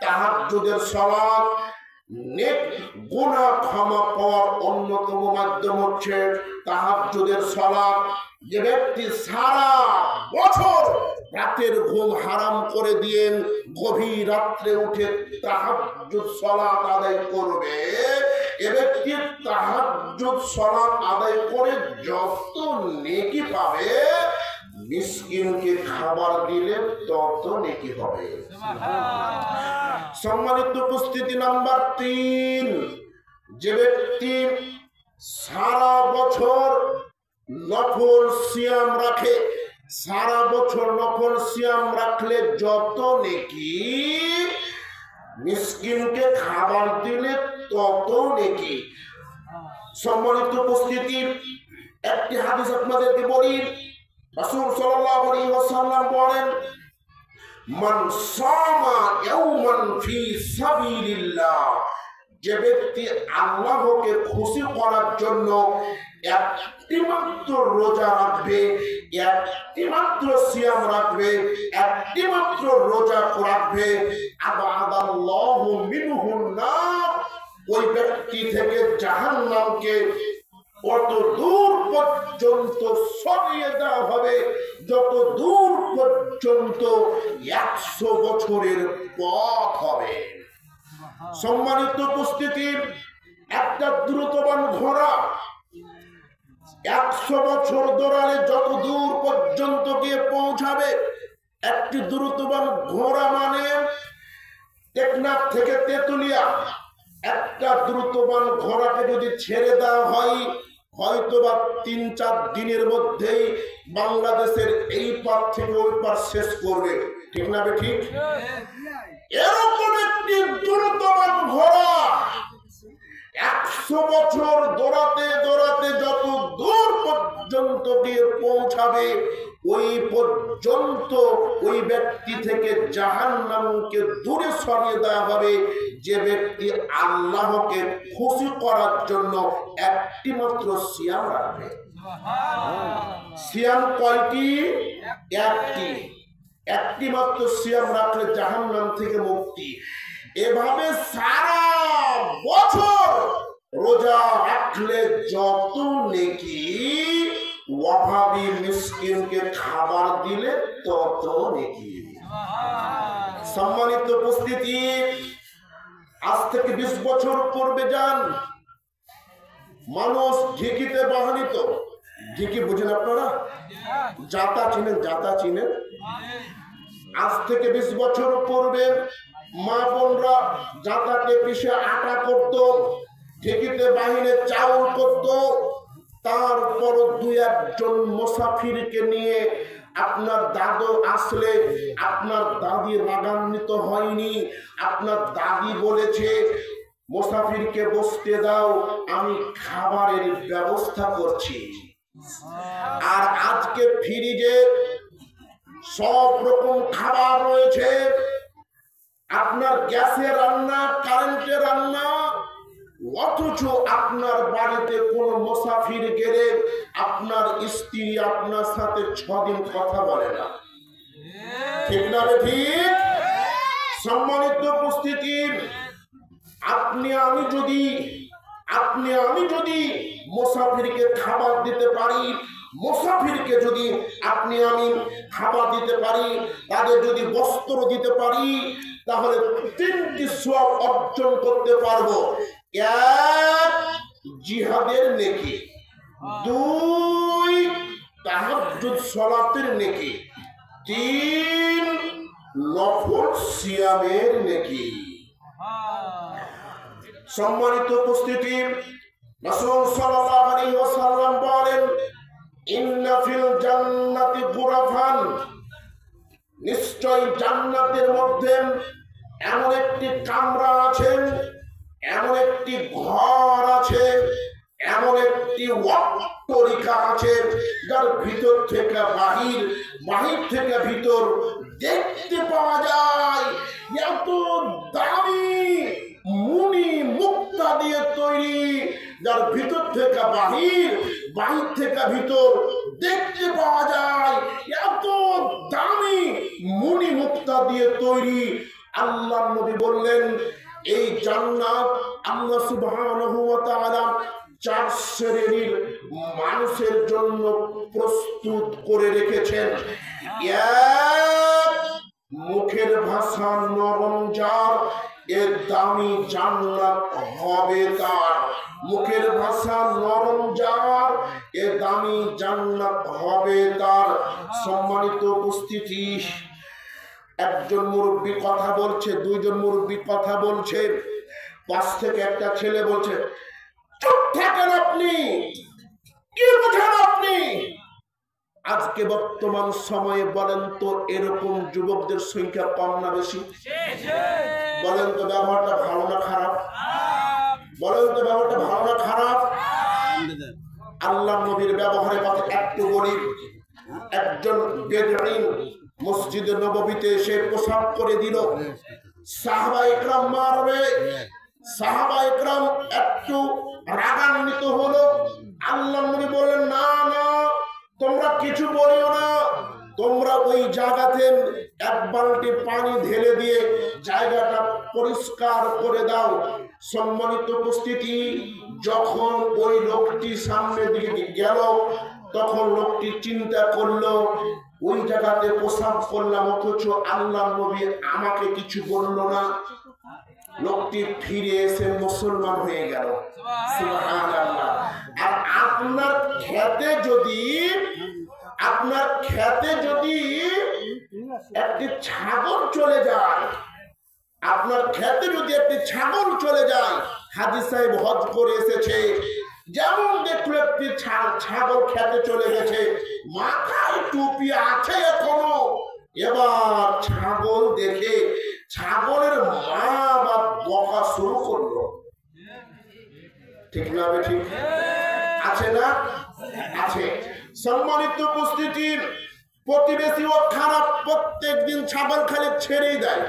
তাহাজ্জুদের সালাত। নেক গুনাহ ক্ষমা পাওয়ার অন্যতম মাধ্যম হচ্ছে তাহাজ্জুদের সালাত। যে ব্যক্তি সারা বছর রাতের ঘুম হারাম করে দিয়ে গভীর রাত্রে উঠে তাহাজ্জুদ সালাত আদায় করবে, এ ব্যক্তি তাহাজ্জুদ সালাত আদায় করে যত নেকি পাবে, মিসকিনকে খাবার দিলে তত নেকি হবে। সম্মানিত উপস্থিতি, নাম্বার 3, যে ব্যক্তি সারা বছর নফল সিয়াম রাখে, সারা বছর নফল সিয়াম রাখলে যত নেকি, মিসকিনকে খাবার দিলে তত নেকি। সম্মানিত উপস্থিতি, একটি হাদিস আপনাদেরকে বলি। রাসূল সাল্লাল্লাহু আলাইহি ওয়াসাল্লাম বলেন, মান সামা ইয়াওমান ফি সাবিলিল্লাহ, যে ব্যক্তি আল্লাহকে খুশি করার জন্য একটি মাত্র রোজা রাখবে, একটি মাত্র সিয়াম রাখবে, একটি মাত্র রোজা রাখবে, আবাদাল্লাহু মিনহুন নার, ওই ব্যক্তি থেকে জাহান্নামকে কত দূর পর্যন্ত সরিয়ে দেওয়া হবে, যত দূর পর্যন্ত 100 বছরের পথ হবে। সম্মানিত উপস্থিতি, একটা দ্রুতবান ঘোড়া 100 বছর দৌড়ালে যত দূর পর্যন্ত গিয়ে পৌঁছাবে, একটি দ্রুতবান ঘোড়া মানে টেকনাফ থেকে তেতুলিয়া, একটা দ্রুতবান ঘোড়াকে যদি ছেড়ে দেওয়া হয়, হয়তোবা 3-4 দিনের মধ্যেই বাংলাদেশের এই পার থেকে ওই পার শেষ করবে, ঠিক না বে ঠিক? এরকম একটি দ্রুতবান ঘোড়া 100 বছর দৌড়াতে দৌড়াতে যত দূর পর্যন্ত গিয়ে পৌঁছাবে, ওই পর্যন্ত ওই ব্যক্তি থেকে জাহান্নামকে দূরে সরিয়ে দেওয়া হবে, যে ব্যক্তি আল্লাহকে খুশি করার জন্য একটি মাত্র সিয়াম রাখবে। সিয়াম কয়টি? একটি মাত্র সিয়াম রাখলে জাহান্নাম থেকে মুক্তি। এভাবে সারা বছর রোজা রাখলে যত নেকি, ওয়াহাবি মিসকিনকে খাবার দিলে তত নেকি। সম্মানিত উপস্থিতি, আজ থেকে 20 বছর পূর্বে যান, মানুষ ঢিকিতে বাহানিত। ঢিকি বুঝেন আপনারা? জাতা চিনেন? জাতা চিনেন? আজ থেকে 20 বছর পূর্বে মা বোনরা জাতাকে পিষে আটা করত, ঢিকিতে বাহিনে চাউল করত। তারপর 2-1 মুসাফিরকে নিয়ে আপনার দাদু আসলে আপনার দাদি রাগান্বিত হয়নি, আপনার দাদি বলেছে মুসাফিরকে বসতে দাও, আমি খাবারের ব্যবস্থা করছি। আর আজকে ফ্রিজে সব রকম খাবার রয়েছে, আপনার গ্যাসে রান্না, কারেন্টে রান্না, অথচ আপনার বাড়িতে কোন মুসাফির গেলে আপনার স্ত্রী আপনার সাথে 6 দিন কথা বলে না, ঠিক না রে ঠিক? সম্মানিত উপস্থিতি, আপনি আমি যদি মুসাফিরকে খাবার দিতে পারি, মুসাফিরকে যদি আপনি আমি খাবার দিতে পারি, তাদের যদি বস্ত্র দিতে পারি, তাহলে 3টি সওয়াব অর্জন করতে পারবো। 1, জিহাদের নেকি, 2, তাহাজ্জুদ সালাতের নেকি, 3, নফল সিয়ামের নেকি। সম্মানিত উপস্থিতি, রাসূল সাল্লাল্লাহু আলাইহি ওয়াসাল্লাম বলেন, ইন্না ফিল জান্নাতি গুরাফান, নিশ্চয় জান্নাতের মধ্যে এমন একটি কামরা আছে, এমন একটি ঘর আছে, এমন একটি ওয়াক্তরিকা আছে, যার ভিতর থেকে বাহির, বাহির থেকে ভিতর দেখতে পাওয়া যায়। এত দামি মুনি মুক্তা দিয়ে তৈরি, যার ভিতর থেকে বাহির, বাহির থেকে ভিতর দেখতে পাওয়া যায়। এত দামি মুনি মুক্তা দিয়ে তৈরি। আল্লাহ নবী বললেন, এই জান্নাত আল্লাহ সুবহানাহু ওয়া তাআলা 4 শ্রেণীর মানুষের জন্য প্রস্তুত করে রেখেছেন। 1, মুখের ভাষা নরম যার, এ দামি জান্নাত হবে তার। মুখের ভাষা নরম যার, এ দামি জান্নাত হবে তার। সম্মানিত উপস্থিতি, একজন মুরব্বী কথা বলছে, দুইজন মুরব্বী কথা বলছে, পাশ থেকে একটা ছেলে বলছে, চুপ থাকেন আপনি, কি বোঝেন আপনি? আজকে বর্তমান সময়ে বলেন তো এরকম যুবকদের সংখ্যা কম না বেশি? বলেন তো ব্যবহারটা ভালো না খারাপ? বলেন তো ব্যবহারটা ভালো না খারাপ? আল্লাহ নবীর ব্যবহারের কথা একটু বলি। একজন বেদুইন মসজিদে নববীতে এসে প্রসাব করে দিল। সাহাবা ইকরাম মারবে, সাহাবা ইকরাম একটু রাগান্বিত হলো। আল্লাহ নবী বললেন, না না, তোমরা কিছু বলিও না, তোমরা ওই জায়গাতে এক বালতি পানি ঢেলে দিয়ে জায়গাটা পরিষ্কার করে দাও। সম্মানিত উপস্থিতি, যখন ওই লোকটি সামনের দিকে গেল, তখন লোকটি চিন্তা করলো, ওই জায়গাতে প্রসাব করলাম, অথচ আল্লাহ নবী আমাকে কিছু বললো না। লোকটি ফিরে এসে মুসলমান হয়ে গেল। সুবহানাল্লাহ। আর আপনার খেতে যদি একটি ছাগল চলে যায়, আপনার খেতে যদি একটি ছাগল চলে যায়, হাজী সাহেব হজ করে এসেছে, যেমন দেখলো একটি ছাগল খেতে চলে গেছে, মাথায় টুপি আছে এখনো, এবার ছাগল দেখে ছাগলের মা বা বকা শুরু করলো। ঠিক না? ঠিক আছে না? আছে। সম্মানিত উপস্থিতি, প্রতিবেশী ও খারাপ, প্রত্যেক দিন ছাগল খালি ছেড়েই দেয়।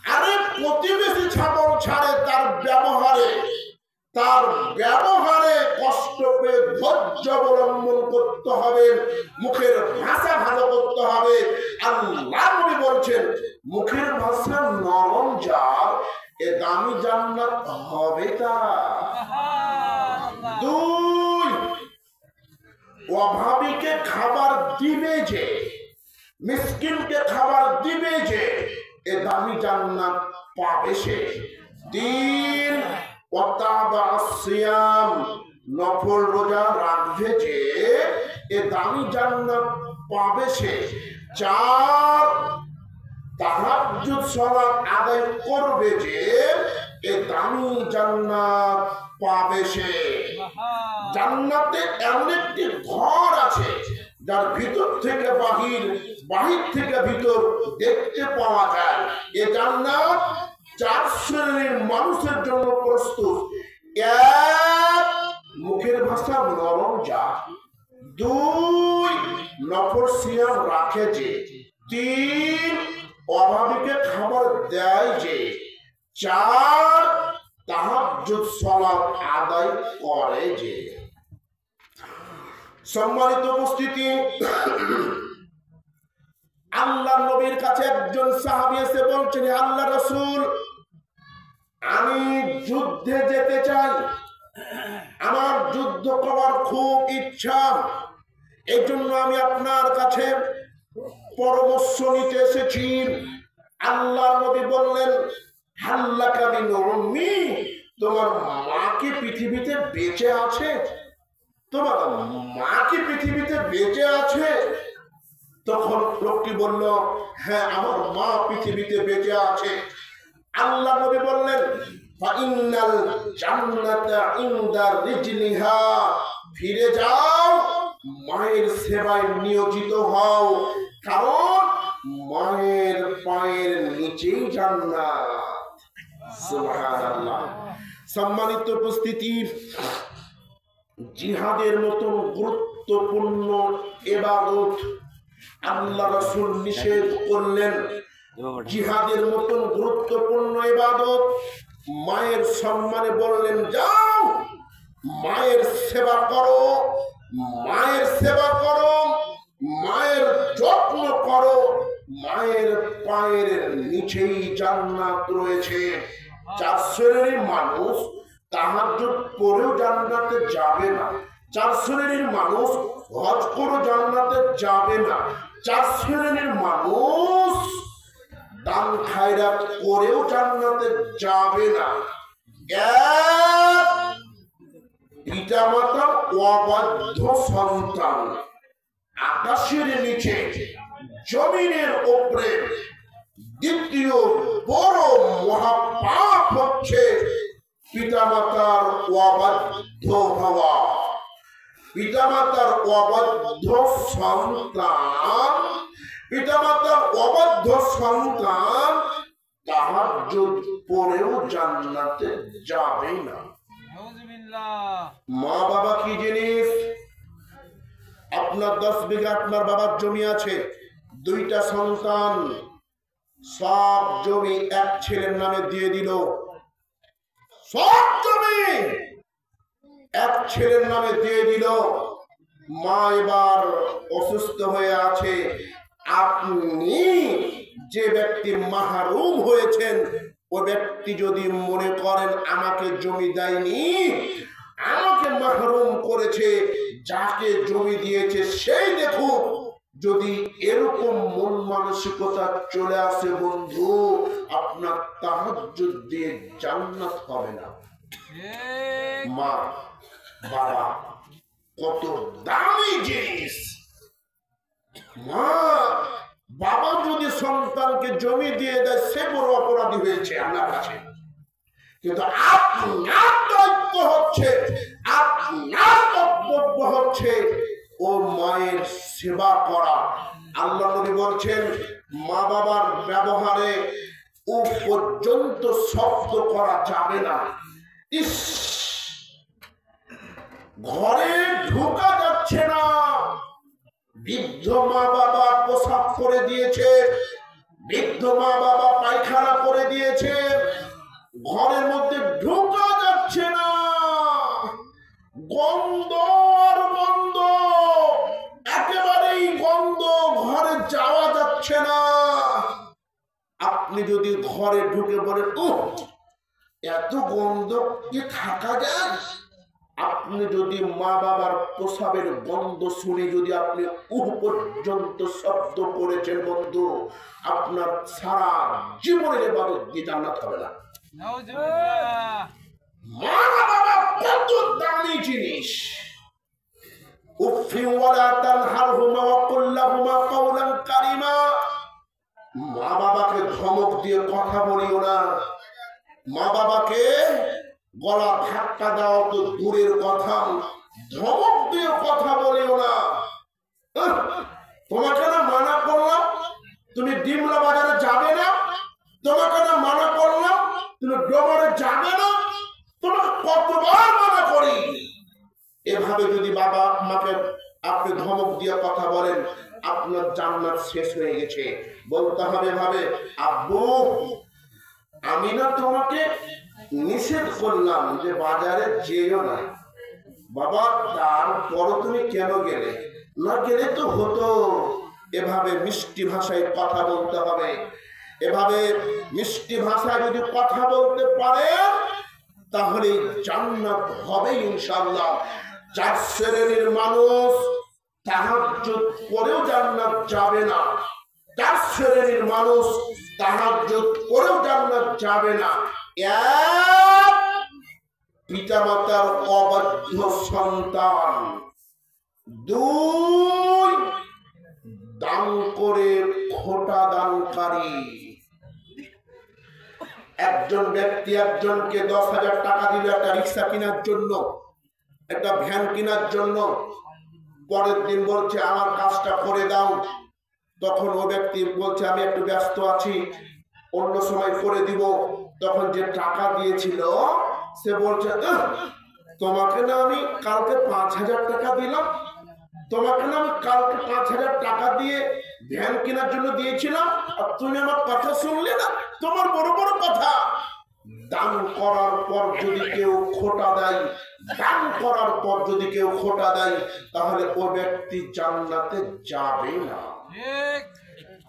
আরে প্রতিবেশী ছাগল ছাড়ে, তার ব্যবহারে কষ্ট পেয়ে ধৈর্য অবলম্বন করতে হবে, মুখের ভাষা ভালো করতে হবে। আল্লাহ নবী বলছেন, মুখের ভাষা নরম যার, এ দামি জান্নাত হবে তার। দুই, অভাবীকে খাবার দিবে যে, মিসকিনকে খাবার দিবে যে, এ দামি জান্নাত পাবে সে। তিন, নফল রোজা রাখবে যে, এ দামি জান্নাত পাবে সে। চার, তাহাজ্জুদ সালাত আদায় করবে যে, এ দামি জান্নাত পাবে সে। জান্নাতে এমন একটি ঘর আছে, যার ভিতর থেকে বাহির, বাহির থেকে ভিতর দেখতে পাওয়া যায়। এ জান্নাত 4 শ্রেণীর মানুষের জন্য প্রস্তুত। এক, মুখের ভাষা নরম যার। 2, নফল সিয়াম রাখে যে। 3, অভাবীকে খাবার দেয় যে। 4, তাহাজ্জুদ সালাত আদায় করে যে। সম্মানিত উপস্থিতি, আল্লাহ নবীর কাছে একজন সাহাবী এসে বলছেন, আল্লাহ রাসূল, আমি যুদ্ধে যেতে চাই, আমার যুদ্ধ করার খুব ইচ্ছা, এই জন্য আমি আপনার কাছে পরামর্শ নিতে এসেছি। আল্লাহ নবী বললেন, হাল্লাকা মিন উম্মি, তোমার মা কি পৃথিবীতে বেঁচে আছে? তোমার মা কি পৃথিবীতে বেঁচে আছে? তখন লোকটি বলল, হ্যাঁ, আমার মা পৃথিবীতে বেঁচে আছে। আল্লাহ নবী বললেন, ফাইন্নাল জান্নাতা ইনদা রিজলিহা, ফিরে যাও, মায়ের সেবায় নিয়োজিত হও, কারণ মায়ের পায়ের নিচেই জান্নাত। সুবহানাল্লাহ। সম্মানিত উপস্থিতি, জিহাদের মতন গুরুত্বপূর্ণ ইবাদত আল্লাহ রাসূল নিষেধ করলেন। জিহাদের মতন গুরুত্বপূর্ণ ইবাদত মায়ের সম্মানে বললেন, যাও মায়ের সেবা করো, মায়ের সেবা করো, মায়ের যত্ন করো, মায়ের পায়ের নিচেই জান্নাত রয়েছে। 4 শ্রেণীর মানুষ তাহাজ্জুদ পড়েও জান্নাতে যাবে না, 4 শ্রেণীর মানুষ হজ করে জান্নাতে যাবে না, 4 শ্রেণীর মানুষ দান খায়রাত করেও জান্নাতে যাবে না। পিতা মাতার অবাধ্য সন্তান, আকাশের নিচে জমিনের উপরে দ্বিতীয় বড় মহাপাপ হচ্ছে পিতামাতার অবাধ্য হওয়া। পিতামাতার অবাধ্য সন্তান, পিতামাতার অবাধ্য সন্তান তাহাজ্জুদ পড়েও জান্নাতে যাবে না। মা বাবা কি জিনিস? আপনার 10 বিঘা আপনার বাবার জমি আছে, 2টা সন্তান, সব জমি এক ছেলের নামে দিয়ে দিল। সব জমি এক ছেলের নামে দিয়ে দিল। মা এবার অসুস্থ হয়ে আছে। আপনি যে ব্যক্তি মাহরুম হয়েছেন, ওই ব্যক্তি যদি মনে করেন আমাকে জমি দেয়নি, আমাকে মাহরুম করেছে, যাকে জমি দিয়েছে সেই দেখুক, যদি এরকম মন মানসিকতা চলে আসে বন্ধু, আপনার তাহাজ্জুদ দিয়ে জান্নাত হবে না। মা বাবা কত দামি জিনিস। মা বাবা যদি সন্তানকে জমি দিয়ে দেয়, সে বড় অপরাধী হয়েছে আপনার কাছে। কিন্তু আপনার দায়িত্ব হচ্ছে, আপনার কর্তব্য হচ্ছে ও মায়ের সেবা করা। আল্লাহ নবী বলছেন, মা বাবার ব্যবহারে ও পর্যন্ত শব্দ করা যাবে না। ইস, ঘরে ঢোকা যাচ্ছে না, বৃদ্ধ মা বাবা প্রসাব করে দিয়েছে, বৃদ্ধ মা বাবা পায়খানা করে দিয়েছে, ঘরের মধ্যে ঢোকা যাচ্ছে না, গন্ধ আর গন্ধ, একেবারেই গন্ধ, ঘরে যাওয়া যাচ্ছে না। আপনি যদি ঘরে ঢুকে বলেন উহ এত গন্ধ কি থাকা যায়, আপনি যদি মা বাবার প্রসাবের গন্ধ শুনে যদি আপনি উহ পর্যন্ত শব্দ করেছেন বন্ধু, আপনার সারা জীবনের ইবাদত দিয়ে জান্নাত হবে না। মা বাবা কত দামি জিনিস। উফি ওয়ালা তানহারহুমা ওয়া কুল লাহুমা কাওলান কারিমা। মা বাবাকে ধমক দিয়ে কথা বলিও না। মা বাবাকে গলা ধাক্কা দাও তো দূরের কথা, ধমক দিয়ে কথা বলিও না। তোমাকে না মানা করলাম তুমি ডিমলা বাজারে যাবে না, তোমাকে না মানা করলাম তুমি ডোবারে যাবে না, তোমাকে কতবার মানা করি। এভাবে যদি বাবা মাকে আপনি ধমক দিয়ে কথা বলেন, আপনার জান্নাত শেষ হয়ে গেছে। বলতে হবে ভাবে, আব্বু আমি না তোমাকে নিষেধ করলাম যে বাজারে যেও না, বাবা তারপর তুমি কেন গেলে? না গেলে তো হতো। এভাবে মিষ্টি ভাষায় কথা বলতে হবে। এভাবে মিষ্টি ভাষায় যদি কথা বলতে পারে তাহলে জান্নাত হবে ইনশাআল্লাহ। 4 শ্রেণীর মানুষ তাহাজ্জুদ করেও জান্নাত যাবে না। 4 শ্রেণীর মানুষ তাহাজ্জুদ করেও জান্নাত যাবে না। 1 পিতামাতার অবাধ্য সন্তান, 2 দান করে খোটা দানকারী। একজন ব্যক্তি একজনকে 10,000 টাকা দিল একটা রিক্সা কেনার জন্য, একটা ভ্যান কেনার জন্য। পরের দিন বলছে আমার কাজটা করে দাও। তখন ও ব্যক্তি বলছে আমি একটু ব্যস্ত আছি, অন্য সময় করে দিব। তখন যে টাকা দিয়েছিল সে বলছে তোমাকে না আমি কালকে 5,000 টাকা দিলাম, তোমাকে না আমি কালকে 5,000 টাকা দিয়ে ভ্যান কেনার জন্য দিয়েছিলাম, আর তুমি আমার কথা শুনলে না, তোমার বড় বড় কথা। দান করার পর যদি কেউ খোটা দেয়, দান করার পর যদি কেউ খোটা দেয়, তাহলে ও ব্যক্তি জান্নাতে যাবে না।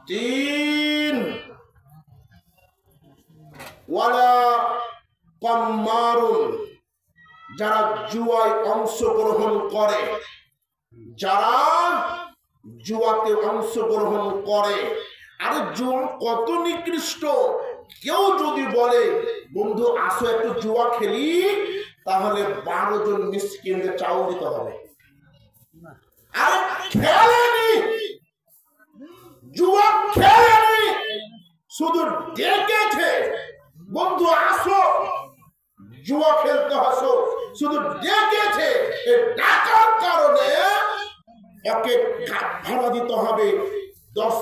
3 ওয়ালা কাম্মারুন, যারা জুয়ায় অংশগ্রহণ করে, যারা জুয়াতে অংশগ্রহণ করে আরে জুয়া কত নিকৃষ্ট। কেউ যদি বলে বন্ধু আসো একটু জুয়া খেলি, তাহলে 12 জন মিসকিনকে চাউল দিতে হবে। আরে খেলেনি, জুয়া খেলেনি, শুধু ডেকেছে বন্ধু আসো জুয়া খেলতে আসো, শুধু ডেকেছে। ডাকার কারণে একে ভাড়া দিতে হবে 10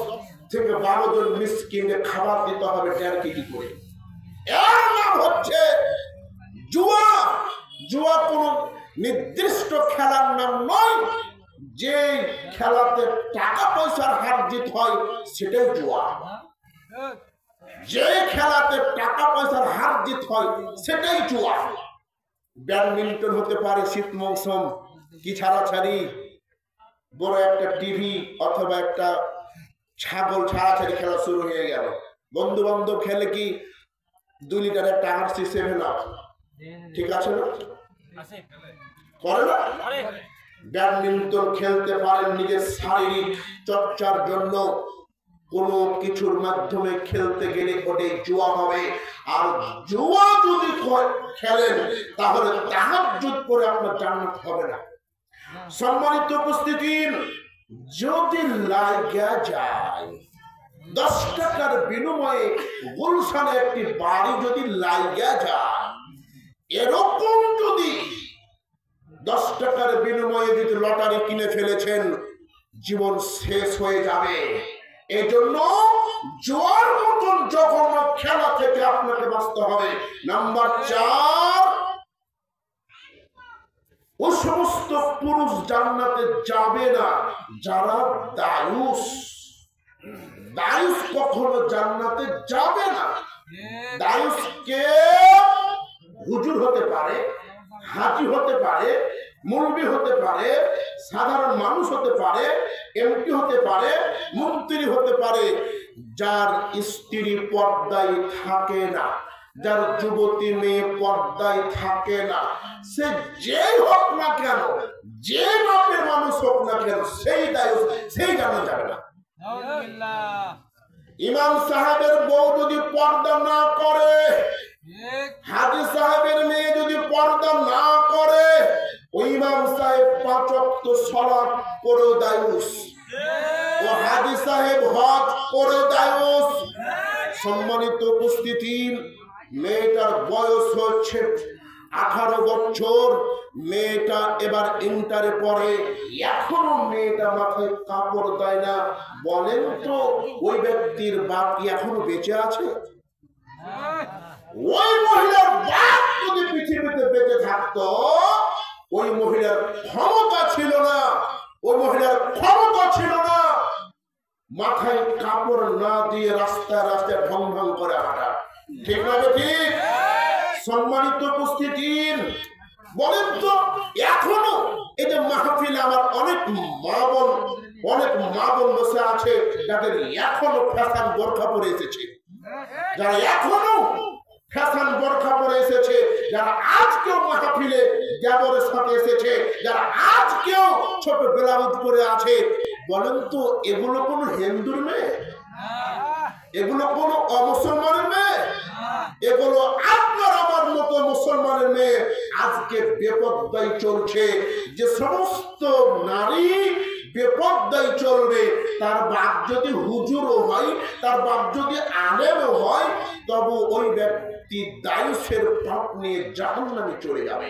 থেকে 12 জন মিসকিনকে খাবার দিতে হবে 1.5 কেজি করে। এর নাম হচ্ছে জুয়া। জুয়া কোন নির্দিষ্ট খেলার নাম নয়। যে খেলাতে টাকা পয়সার হার জিত হয় সেটাই জুয়া। যে খেলাতে টাকা পয়সার হার জিত হয় সেটাই জুয়া। ব্যাডমিন্টন হতে পারে শীত মৌসুম, কি ছাড়াছাড়ি, বড় একটা টিভি অথবা একটা ছাগল ছাড়াছাড়ি খেলা শুরু হয়ে গেল। বন্ধু বান্ধব খেলে কি 2 লিটারের টাকার C7 আপ, ঠিক আছে না? করে না? ব্যাডমিন্টন খেলতে পারেন নিজের শারীরিক চর্চার জন্য, কোনো কিছুর মাধ্যমে খেলতে গেলে ওটাই জুয়া হবে। আর জুয়া যদি খেলেন তাহলে তাহাজ্জুদ করে আপনার জান্নাত হবে না। সম্মানিত উপস্থিতি, যদি লাগা যায় 10 টাকার বিনিময়ে গুলশানে একটি বাড়ি যদি লাগা যায়, এরকম যদি 10 টাকার বিনিময়ে যদি লটারি কিনে ফেলেছেন, জীবন শেষ হয়ে যাবে। এই জন্য জুয়ার মতন জঘন্য খেলা থেকে আপনাকে বাঁচতে হবে। নাম্বার 4, ও সমস্ত পুরুষ জান্নাতে যাবে না যারা দায়ুস। দায়ুস কখনো জান্নাতে যাবে না। দায়ুস কে? হুজুর হতে পারে, হাজি হতে পারে, মুলবি হতে পারে, সাধারণ মানুষ হতে পারে, এমপি হতে পারে, মন্ত্রী হতে পারে। যার স্ত্রী পর্দায় থাকে না, যার যুবতী মেয়ে পর্দায় থাকে না, সে যেই হোক না কেন, যে বাপের মানুষ হোক না কেন, সেই দায়ুস, সেই জানা যাবে না। ইমাম সাহেবের বউ যদি পর্দা না করে, হাজি সাহেবের মেয়ে যদি পর্দা না করে, ওই ইমাম সাহেব 5 ওয়াক্ত সালাত করে দায়ুস, ও হাজি সাহেব হজ করে দায়ুস। সম্মানিত উপস্থিতি, মেয়েটার বয়স হচ্ছে 18 বছর, মেয়েটা এবার ইন্টারে পড়ে, এখনো মেয়েটা মাথায় কাপড় দেয় না। বলেন তো ওই ব্যক্তির বাপ কি এখনো বেঁচে আছে? ওই মহিলার বাপ যদি পৃথিবীতে বেঁচে থাকতো, ওই মহিলার ক্ষমতা ছিল না, ওই মহিলার ক্ষমতা ছিল না মাথায় কাপড় না দিয়ে রাস্তায় রাস্তায় ঢং ঢং করে হাঁটা, ঠিক না? ঠিক। সম্মানিত উপস্থিতি, বলেন তো এখনো এই যে মাহফিলে আমার অনেক মা বোন বসে আছে যাদের এখনো ফ্যাশন বোরখা পরে এসেছে, যারা এখনো ফ্যাশন বোরখা পরে এসেছে, যারা আজকেও মাহফিলে দেবরের সাথে এসেছে, যারা আজকেও ছোট ব্লাউজ পরে আছে, বলেন তো এগুলো কোন হিন্দুর মেয়ে? এগুলো কোন অমুসলমানের মেয়ে? এগুলো আপনার আমার মতো মুসলমানের মেয়ে। আজকে বেপরদাই চলছে। যে সমস্ত নারী বেপরদাই চলবে, তার বাপ যদি হুজুরও হয়, তার বাপ যদি আলেমও হয়, তবু ওই ব্যক্তি দায়ুসের পাপ নিয়ে জাহান্নামে চলে যাবে।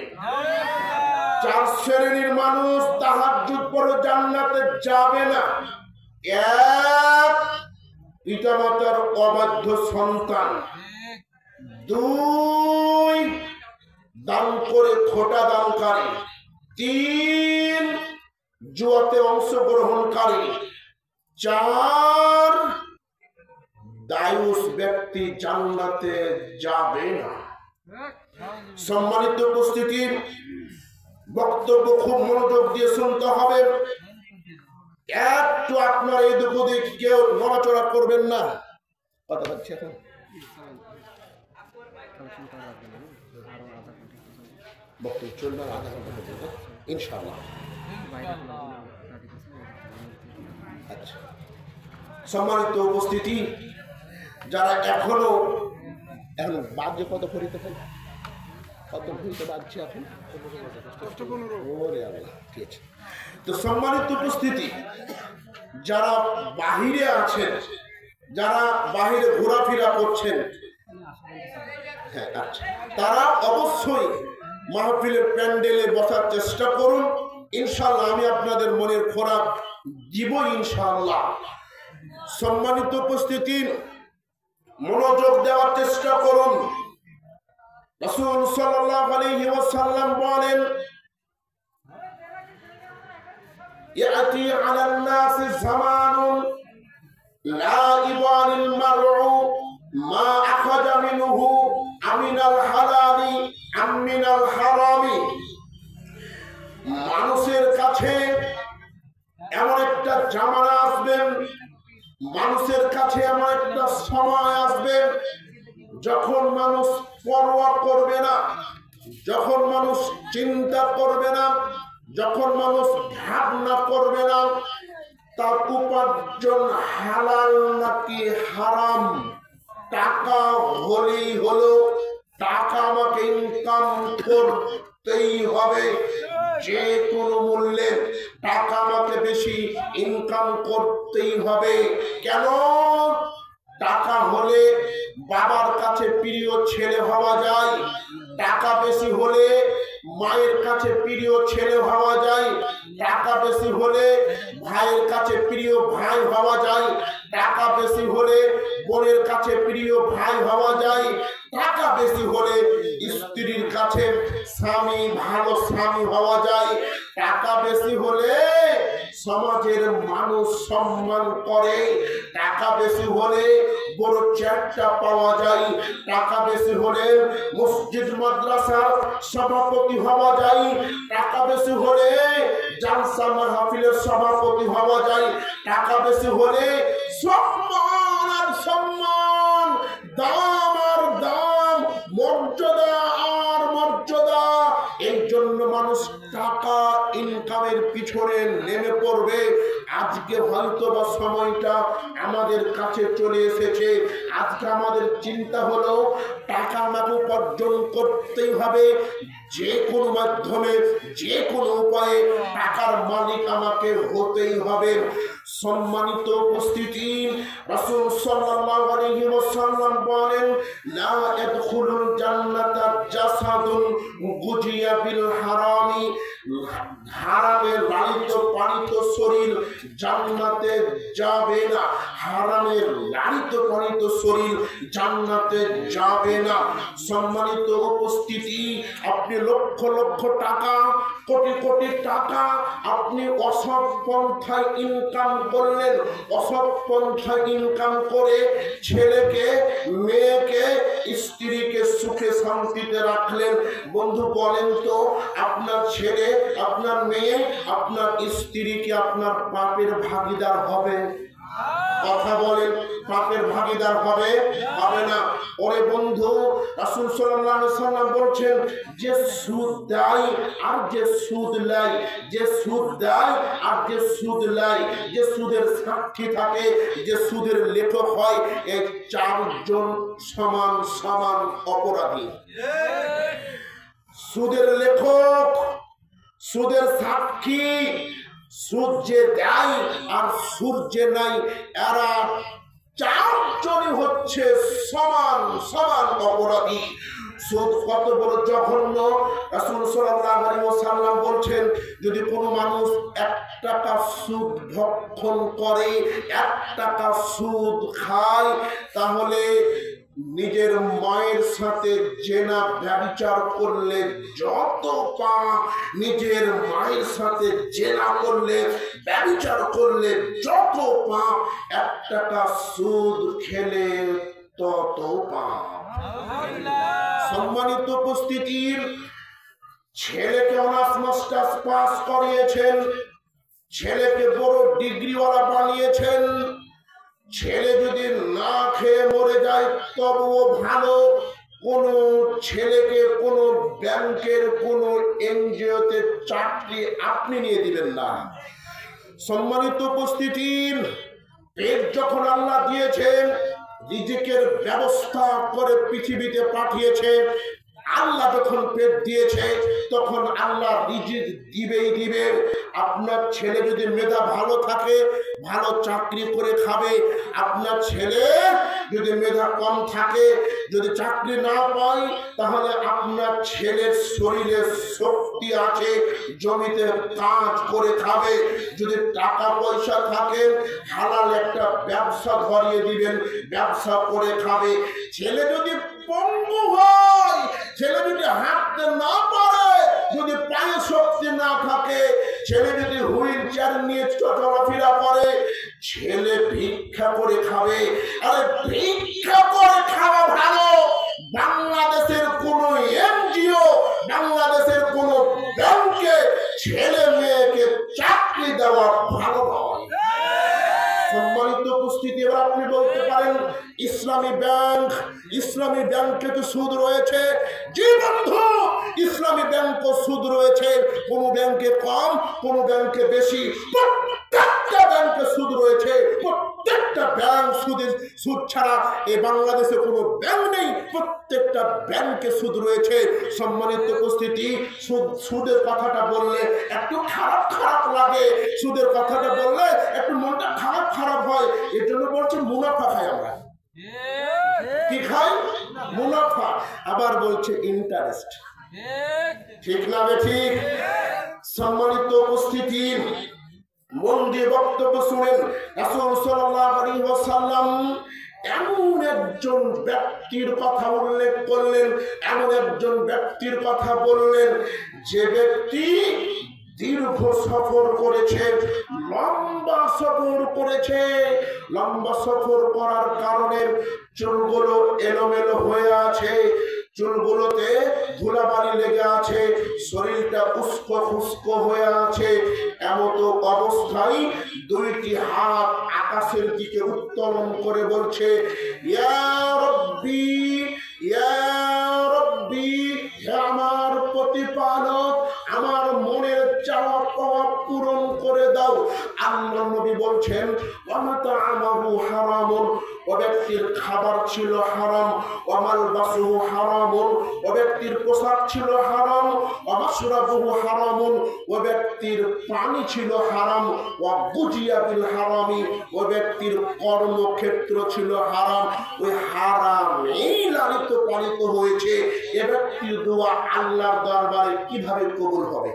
4 শ্রেণীর মানুষ তাহাজ্জুদ পড়ে জান্নাতে যাবে না। 1, পিতামাতার অবাধ্য সন্তান। 2, দান করে খোটা দানকারী। 3, জুয়াতে অংশগ্রহণকারী। 4, দায়ুস ব্যক্তি জান্নাতে যাবে না। সম্মানিত উপস্থিতি, বক্তব্য খুব মনোযোগ দিয়ে শুনতে হবে। একটু আপনার এই দুঃখ দিক কেউ নড়াচড়া করবেন না। কথা হচ্ছে এখন বক্তব্য চলবে আধা ঘন্টা পর্যন্ত ইনশাআল্লাহ। আচ্ছা, সম্মানিত উপস্থিতি, যারা এখনো বাজে কত ভরিতে পারে, কত ভরিতে বাজছে এখন, ঠিক আছে। তো সম্মানিত উপস্থিতি, যারা বাহিরে আছেন, যারা বাহিরে ঘোরাফেরা করছেন, হ্যাঁ আচ্ছা, তারা অবশ্যই মাহফিলের প্যান্ডেলে বসার চেষ্টা করুন। ইনশাআল্লাহ আমি আপনাদের মনের খোরাক দিব ইনশাআল্লাহ। সম্মানিত উপস্থিতি, মনোযোগ দেওয়ার চেষ্টা করুন। রাসূল সাল্লাল্লাহু আলাইহি ওয়াসাল্লাম বলেন, ইয়াতি আলান নাসি জামানুন লা ইবানিল মারউ মা আখাযা মিনহু আমিনাল হালালি আমিনাল হারামি। মানুষের কাছে এমন একটা জামানা আসবে, মানুষের কাছে এমন একটা সময় আসবে যখন মানুষ পরোয়া করবে না, যখন মানুষ চিন্তা করবে না, যখন মানুষ ভাবনা করবে না তার উপার্জন হালাল নাকি হারাম। টাকা হলেই হলো, টাকা আমাকে ইনকাম করতেই হবে, যে কোনো মূল্যে টাকা আমাকে বেশি ইনকাম করতেই হবে। কেন? টাকা হলে বাবার কাছে প্রিয় ছেলে হওয়া যায়, টাকা বেশি হলে মায়ের কাছে প্রিয় ছেলে হওয়া যায়, টাকা বেশি হলে ভাইয়ের কাছে প্রিয় ভাই হওয়া যায়, টাকা বেশি হলে বোনের কাছে প্রিয় ভাই হওয়া যায়, টাকা বেশি হলে স্ত্রীর কাছে স্বামী ভালো স্বামী হওয়া যায়, টাকা বেশি হলে সমাজের মানুষ সম্মান করে, টাকা বেশি হলে বড় চেয়ারটা পাওয়া যায়, টাকা বেশি হলে মসজিদ মাদ্রাসার সভাপতি হওয়া যায়, টাকা বেশি হলে জালসা মাহফিলের সভাপতি হওয়া যায়, টাকা বেশি হলে সম্মান আর সম্মান, দাম আর দাম, মর্যাদা আর মর্যাদা। এই জন্য মানুষ টাকা ইনকামের পিছনে নেমে পড়বে। আজকে হয়তো বা সময়টা আমাদের কাছে চলে এসেছে, আজকে আমাদের চিন্তা হলো টাকা আমাকে উপার্জন করতেই হবে, যে কোনো মাধ্যমে যে কোনো উপায়ে টাকার মালিক আমাকে হতেই হবে। সম্মানিত উপস্থিতি, রাসূল সাল্লাল্লাহু আলাইহি ওয়াসাল্লাম বলেন, লা ইয়াদখুলুল জান্নাতা জাসাদুন গুজিয়া বিল হারামি। হারামে লালিত পালিত শরীর জান্নাতে যাবে না, হারামের লালিত পালিত শরীর জান্নাতে যাবে না। সম্মানিত উপস্থিতি, আপনি লক্ষ লক্ষ টাকা, কোটি কোটি টাকা আপনি অসৎ পন্থায় ইনকাম করলেন, অসৎ পন্থায় ইনকাম করে ছেলেকে, মেয়েকে, স্ত্রীকে সুখে শান্তিতে রাখলেন। বন্ধু বলেন তো, আপনার ছেলে, আপনার মেয়ে, আপনার স্ত্রী কি আপনার পাপের ভাগীদার হবে? কথা বলেন, পাপের ভাগীদার হবে? হবে না। ওরে বন্ধু, রাসূল সাল্লাল্লাহু আলাইহি ওয়াসাল্লাম বলছেন, যে সুদ দেয় আর যে সুদ নেয়, যে সুদ দেয় আর যে সুদ নেয়, যে সুদের সাক্ষী থাকে, যে সুদের লেখক হয়, এই চারজন সমান সমান অপরাধী। সুদের লেখক, সুদের সাক্ষী, সুদ যে দেয় আর সুদ যে নাই, এরা চারজনই হচ্ছে সমান সমান অপরাধী। সুদ কত বড় জঘন্য! রাসূল সাল্লাল্লাহু আলাইহি ওয়াসাল্লাম বলছেন, যদি কোনো মানুষ 1 টাকা সুদ ভক্ষণ করে, 1 টাকা সুদ খায়, তাহলে নিজের মায়ের সাথে জেনা ব্যভিচার করলে যত পাপ, নিজের মায়ের সাথে জেনা করলে, ব্যভিচার করলে যত পাপ, 1 টাকা সুদ খেলে তত পাপ। সম্মানিত উপস্থিতি, ছেলেকে অনার্স মাস্টার্স পাস করিয়েছেন, ছেলেকে বড় ডিগ্রিওয়ালা বানিয়েছেন, ছেলে যদি না খেয়ে মরে যায় তবুও ভালো। কোন ছেলেকে কোন ব্যাংকের কোন এনজিওতে চাকরি আপনি নিয়ে দিবেন না। সম্মানিত উপস্থিতি, পেট যখন আল্লাহ দিয়েছেন, রিজিকের ব্যবস্থা করে পৃথিবীতে পাঠিয়েছে। আল্লাহ যখন পেট দিয়েছে তখন আল্লাহ রিজিক দিবেই দিবে। আপনার ছেলে যদি মেধা ভালো থাকে, ভালো চাকরি করে খাবে। আপনার ছেলে যদি মেধা কম থাকে, যদি চাকরি না পায়, তাহলে আপনার ছেলের শরীরে শক্তি আছে, জমিতে কাজ করে খাবে। যদি টাকা পয়সা থাকে, হালাল একটা ব্যবসা ধরিয়ে দিবেন, ব্যবসা করে খাবে। ছেলে যদি পঙ্গু হয়, ছেলে যদি হাঁটতে না পারে, যদি পায়ে শক্তি না থাকে, ছেলে যদি হুইল চেয়ার নিয়ে চলাফেরা করে, ছেলে ভিক্ষা করে খাবে। আরে ভিক্ষা করে খাওয়া ভালো। বাংলাদেশের কোন এনজিও, বাংলাদেশের কোন ব্যাংকে ছেলে মেয়েকে চাকরি দেওয়া ভালো নয়। সম্মানিত উপস্থিতি, এবার আপনি বলতে পারেন ইসলামী ব্যাংক, ইসলামী ব্যাংকে তো সুদ রয়েছে। জি বন্ধু, ইসলামী ব্যাংকও সুদ রয়েছে। কোন ব্যাংকে কম, কোন ব্যাংকে বেশি, প্রত্যেকটা ব্যাংকে সুদ রয়েছে। প্রত্যেকটা ব্যাংক সুদ ছাড়া এই বাংলাদেশে কোনো ব্যাংক নেই। প্রত্যেকটা ব্যাংকে সুদ রয়েছে। সম্মানিত উপস্থিতি, সুদের কথাটা বললে একটু খারাপ খারাপ লাগে। সুদের কথাটা বললে একটু মনটা খারাপ খারাপ হয়। এর জন্য বলছে মুনাফা খাই আমরা। কি খাই? মুনাফা। আবার বলছে ইন্টারেস্ট। ঠিক না ঠিক? সম্মানিত উপস্থিতি, মন দিয়ে বক্তব্য শুনেন। রাসূল সাল্লাল্লাহু আলাইহি ওয়াসাল্লাম এমন একজন ব্যক্তির কথা উল্লেখ করলেন, এমন একজন ব্যক্তির কথা বললেন যে ব্যক্তি দীর্ঘ সফর করেছে, লম্বা সফর করেছে। লম্বা সফর করার কারণে চুলগুলো এলোমেলো হয়ে আছে, চুলগুলোতে ধুলাবালি লেগে আছে, শরীরটা উস্কো খুস্কো হয়ে আছে। এমত অবস্থায় দুইটি হাত আকাশের দিকে উত্তোলন করে বলছে, ইয়া রব্বি, ইয়া রব্বি, হে আমার প্রতিপালক, আমার মনের চাওয়া পাওয়া পূরণ করে দাও। আল্লাহর নবী বলছেন, ওয়ামাতা'আমাহু হারামুন, ও ব্যক্তির খাবার ছিল হারাম। ওয়ামালবাসুহু হারামুন, ও ব্যক্তির পোশাক ছিল হারাম। ওয়ামাশরাবুহু হারামুন, ও ব্যক্তির পানি ছিল হারাম। ওয়াগুজিয়া বিল হারামি, ও ব্যক্তির কর্মক্ষেত্র ছিল হারাম। ওই হারামেই লালিত পালিত হয়েছে। এ ব্যক্তির দোয়া আল্লাহর দরবারে কিভাবে কবুল হবে?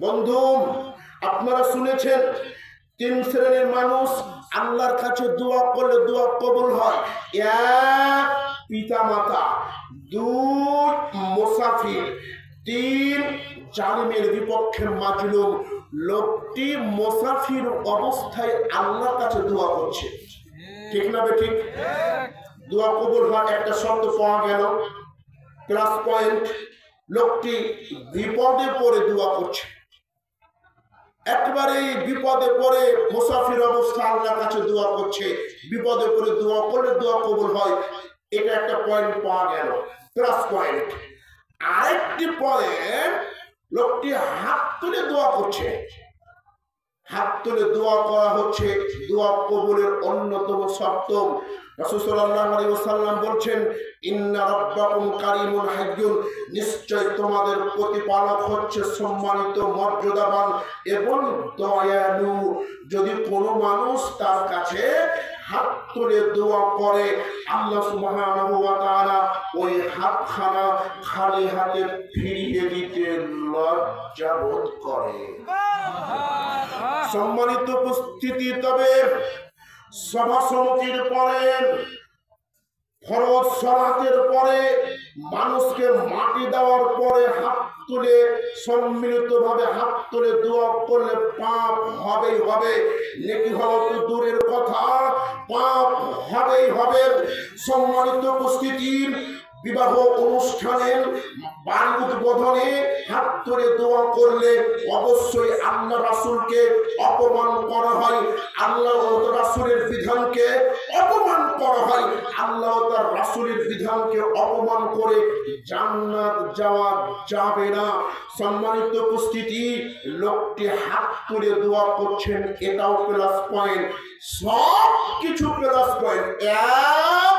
বন্ধু, আপনারা শুনেছেন তিন শ্রেণীর মানুষ আল্লাহর কাছে দোয়া করলে দোয়া কবুল হয়। এক, পিতা মাতা; দুই, মুসাফির; তিন, জালিমের বিপক্ষে মাজলুম। লোকটি মুসাফির অবস্থায় আল্লাহর কাছে দোয়া করছে। ঠিক না ঠিক? দোয়া কবুল হয় একটা শব্দ পাওয়া গেল, প্লাস পয়েন্ট। লোকটি বিপদে পড়ে দোয়া করছে, একবারে বিপদে পড়ে মুসাফির অবস্থা আল্লাহর কাছে দোয়া করছে। বিপদে পড়ে দোয়া করলে দোয়া কবুল হয়, এটা একটা পয়েন্ট পাওয়া গেল, প্লাস পয়েন্ট। আরেকটি পয়েন্ট, লোকটি হাত তুলে দোয়া করছে। হাত তুলে দোয়া করা হচ্ছে দোয়া কবুলের অন্যতম শর্ত। রাসূল সাল্লাল্লাহু আলাইহি ওয়াসাল্লাম বলছেন, ইন্না রাব্বাকুম কারীমুন হাইয়্যুন, নিশ্চয় তোমাদের প্রতিপালক হচ্ছে সম্মানিত, মর্যাদাবান এবং দয়ালু। যদি কোনো মানুষ তার কাছে হাত তুলে দোয়া করে, আল্লাহ সুবহানাহু ওয়া তাআলা ওই হাতখানা খালি হাতে ফিরিয়ে দিতে লজ্জা বোধ করে। সম্মানিত উপস্থিতি, তবে সভা সমিতির পরে, ফরজ সালাতের পরে, মানুষকে মাটি দেওয়ার পরে হাত তুলে সম্মিলিতভাবে হাত তুলে দোয়া করলে পাপ হবেই হবে। নেকি হওয়া তো দূরের কথা, পাপ হবেই হবে। সম্মানিত উপস্থিতি, বিবাহ অনুষ্ঠানে, বাড়ি উদ্বোধনে হাত তুলে দোয়া করলে অবশ্যই আল্লাহ রাসূলকে অপমান করা হয়, আল্লাহ রাসূলের বিধানকে অপমান করা হয়। আল্লাহ ও তার রাসূলের বিধানকে অপমান করে জান্নাত যাওয়া যাবে না। সম্মানিত উপস্থিতি, লোকটি হাত তুলে দোয়া করছেন, এটাও প্লাস পয়েন্ট, সব কিছু প্লাস পয়েন্ট। এক,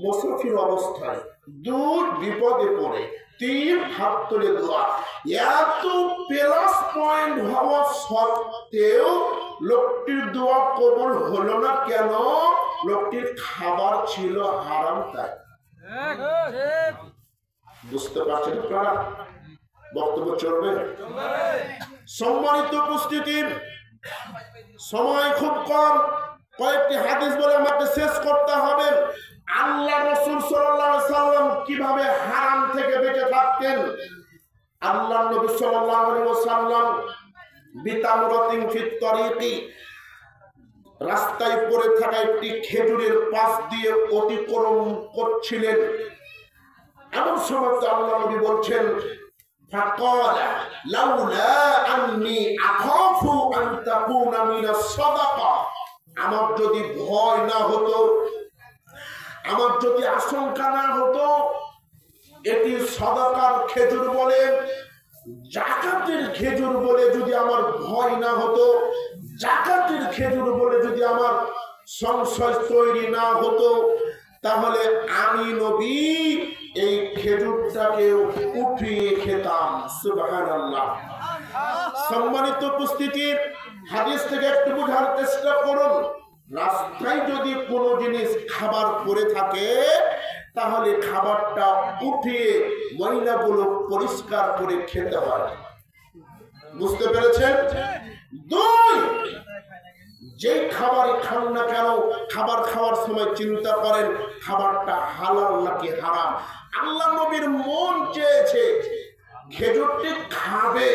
মুসাফির অবস্থায়, দুই, বিপদে পড়ে, তিন, হাত তুলে দোয়া। এত প্লাস পয়েন্ট হওয়া সত্ত্বেও লোকটির দোয়া কবুল হলো না কেন? লোকটির খাবার ছিল হারাম। তাই বুঝতে পারছেন আপনারা? বক্তব্য চলবে? সম্মানিত উপস্থিতি, সময় খুব কম, কয়েকটি হাদিস বলে আমাকে শেষ করতে হবে। আল্লাহ রাসূল সাল্লাল্লাহু আলাইহি ওয়াসাল্লাম কিভাবে হারাম থেকে বেঁচে থাকতেন। আল্লাহ নবী সাল্লাল্লাহু আলাইহি ওয়াসাল্লাম বিতামরাতিন ফিত তরিকি, রাস্তায় পড়ে থাকা একটি খেজুরের পাশ দিয়ে অতিক্রম করছিলেন। এমন সময় আল্লাহ নবী বলছেন, ফাকালা লাউলা আন্নী আখাফু আন তাকুনা মিনাস সাদাকা, আমার যদি ভয় না হতো, আমার যদি আশঙ্কা না হতো, এটি সাদাকার খেজুর বলে, জাকাতের খেজুর বলে যদি আমার ভয় না হতো, জাকাতের খেজুর বলে যদি আমার সংশয় তৈরি না হতো, তাহলে আমি নবী এই খেজুরটাকে উঠিয়ে খেতাম। সুবহানাল্লাহ। সম্মানিত উপস্থিতি, হাদিস থেকে একটু বোঝার চেষ্টা করুন। রাস্তায় যদি কোনো জিনিস খাবার পড়ে থাকে, তাহলে খাবারটা উঠিয়ে ময়লাগুলো পরিষ্কার করে খেতে হয়। বুঝতে পেরেছেন? দুই, যে খাবার খান না কেন, খাবার খাওয়ার সময় চিন্তা করেন খাবারটা হালাল নাকি হারাম। আল্লাহ নবীর মন চেয়েছে খেজুরটি খাবে,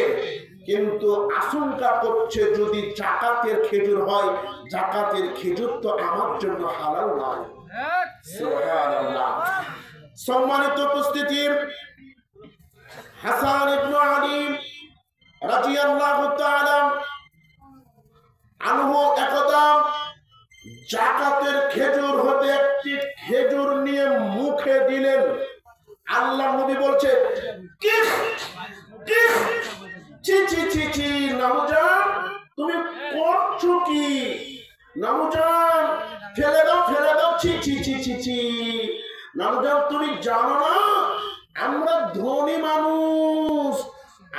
কিন্তু আশঙ্কা করছে যদি জাকাতের খেজুর হয়, জাকাতের খেজুর তো আমার জন্য হালাল নয়। সুবহানাল্লাহ। সম্মানিত উপস্থিতি, হাসান ইবনে আলী রাদিয়াল্লাহু তাআলা আনহু একদা জাকাতের খেজুর হতে একটি খেজুর নিয়ে মুখে দিলেন। আল্লাহ নবী বলছে, ছি ছি ছি ছি, নামুজান তুমি করছো কি? নামুজান ফেলে দাও, ফেলে দাও, ছি ছি ছি ছি ছি। নামুজান তুমি জানো না আমরা ধনী মানুষ,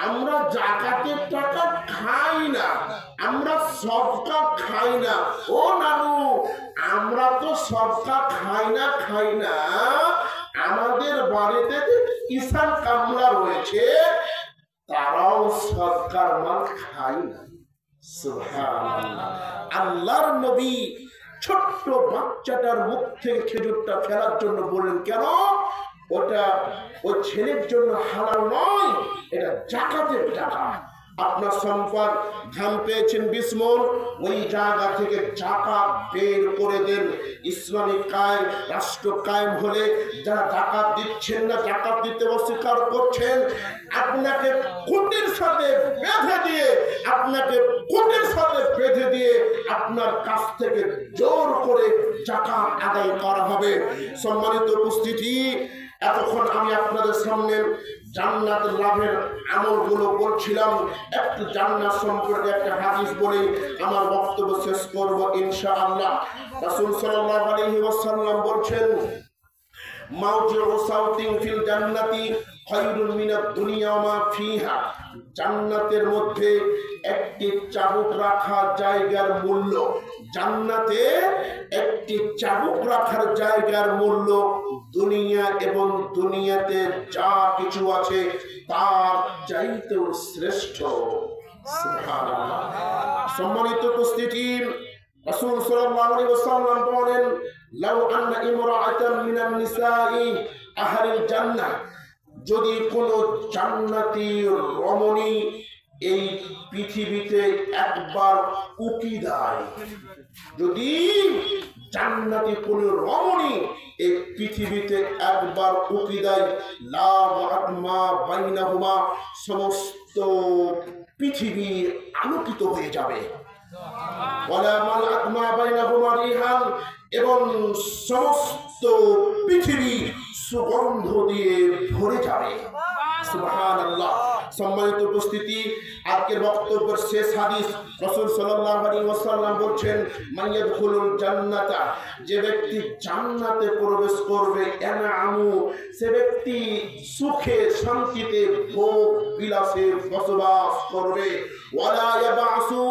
আমরা জাকাতের টাকা খাই না, আমরা সদকা খাই না। ও নানু, আমরা তো সদকা খাই না, আমাদের বাড়িতে কিষান কামলা রয়েছে, তারাও সদকার মাল খায় না। সুবহানাল্লাহ। আল্লাহর নবী ছোট্ট বাচ্চাটার মুখ থেকে খেজুরটা ফেলার জন্য বললেন, কেন? ওটা ওই ছেলের জন্য হালাল নয়, এটা জাকাতের টাকা। আপনার সম্পদ ধান পেয়েছেন 20 মণ, ওই জায়গা থেকে জাকাত বের করে দেন। ইসলামিক রাষ্ট্র কায়েম হলে যারা জাকাত দিচ্ছেন না, জাকাত দিতে অস্বীকার করছেন, আপনাকে কোটের সাথে বেঁধে দিয়ে, আপনার কাছ থেকে জোর করে জাকাত আদায় করা হবে। সম্মানিত উপস্থিতি, এতক্ষণ আমি আপনাদের সামনে জান্নাত লাভের আমলগুলো বলছিলাম। একটু জান্নাত সম্পর্কে একটা হাদিস বলে আমার বক্তব্য শেষ করব ইনশাআল্লাহ। রাসূল সাল্লাল্লাহু আলাইহি ওয়াসাল্লাম বলছেন, মাউজিউ সাউতিন ফিল জান্নাতি খায়রুন মিনাদ দুনিয়া ওয়া মা ফিহা। জান্নাতের মধ্যে একটি চাবুক রাখা জায়গার মূল্য, জান্নাতে একটি চাবুক রাখার জায়গার মূল্য দুনিয়া এবং দুনিয়াতে যা কিছু আছে তার চাইতেও শ্রেষ্ঠ। সুবহানাল্লাহ। সম্মানিত উপস্থিতি, রাসূল সাল্লাল্লাহু আলাইহি ওয়াসাল্লাম বলেন, লাউ আন্না ইমরাআতান মিনান নিসাই আহলিল জান্নাহ, যদি কোনো জান্নাতি রমণী এই পৃথিবীতে একবার উকি দেয়, যদি জান্নাতি কোনো রমণী এই পৃথিবীতে একবার উকি দেয়, লা ওয়াতমা বাইনাহুমা, সমস্ত পৃথিবী আলোকিত হয়ে যাবে। ওয়ালা মাল আতমা বাইনাহুমা রিহান, এবং সমস্ত সমস্ত পৃথিবী সুগন্ধ দিয়ে ভরে যাবে। সুবহানাল্লাহ। সম্মানিত উপস্থিতি, আজকের বক্তব্যের শেষ হাদিস, রাসূল সাল্লাল্লাহু আলাইহি ওয়াসাল্লাম বলছেন, মান ইয়াদখুলুল জান্নাতা, যে ব্যক্তি জান্নাতে প্রবেশ করবে, ইয়ানআমু, সে ব্যক্তি সুখে শান্তিতে ভোগ বিলাসে বসবাস করবে, ওয়ালা ইয়াবাসু,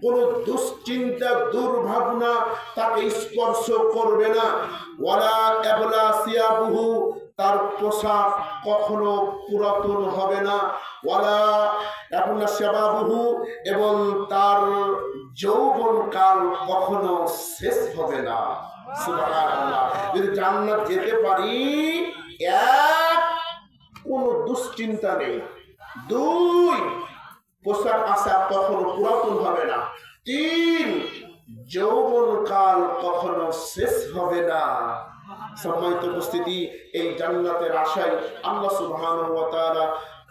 কোন দুশ্চিন্তা দুর্ভাবনা তাকে স্পর্শ করবে না, ওয়ালা ইয়াবলা সিয়াবুহু, তার পোশাক কখনো পুরাতন হবে না, ওয়ালা ইয়াবলা শাবাবুহু, এবং তার যৌবনকাল কখনো শেষ হবে না। সুবহানাল্লাহ। যদি জান্নাত যেতে পারি, এক, কোনো দুশ্চিন্তা নেই, দুই, পোশাক আশাক কখনো পুরাতন হবে না, তিন, যৌবনকাল কখনো শেষ হবে না। সম্মানিত উপস্থিতি, এই জান্নাতের আশায় আল্লাহ সুবহানাহু ওয়া তাআলা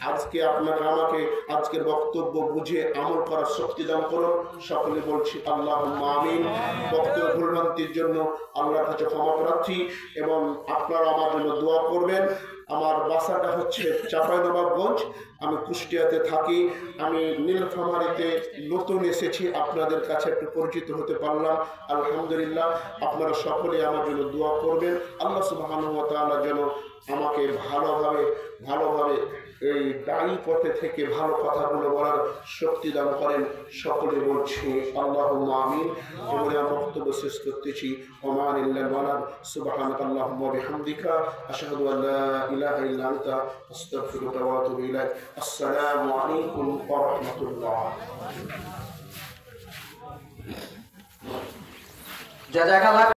আজকে আপনাকে আমাকে আজকের বক্তব্য বুঝে আমল করার শক্তি দান করুন। সকলে বলছি আল্লাহুম্মা আমিন। বক্তব্য ভুলভ্রান্তির জন্য আল্লাহর কাছে ক্ষমা প্রার্থী, এবং আপনারা আমার জন্য দোয়া করবেন। আমার বাসাটা হচ্ছে চাঁপাইনবাবগঞ্জ, আমি কুষ্টিয়াতে থাকি। আমি নীলফামারীতে নতুন এসেছি, আপনাদের কাছে একটু পরিচিত হতে পারলাম, আলহামদুলিল্লাহ। আপনারা সকলে আমার জন্য দোয়া করবেন। আল্লাহ সুবহানাহু ওয়া তাআলা যেন আমাকে ভালোভাবে এই দায়ী পথে থেকে ভালো কথাগুলো বলার শক্তি দান করেন। সকলে বলছি আল্লাহুম্মা আমিন। বলে আমার বক্তব্য শেষ করতেছি। ওমা লিল্লাহি ওয়া লা সুবহানাকাল্লাহুম্মা ওয়া বিহামদিকা আশহাদু আল লা ইলাহা ইল্লা আনতা আস্তাগফিরুকা ওয়া আতুবু ইলাইক। আসসালামু আলাইকুম ওয়া রাহমাতুল্লাহ। জাযাকাল্লাহ।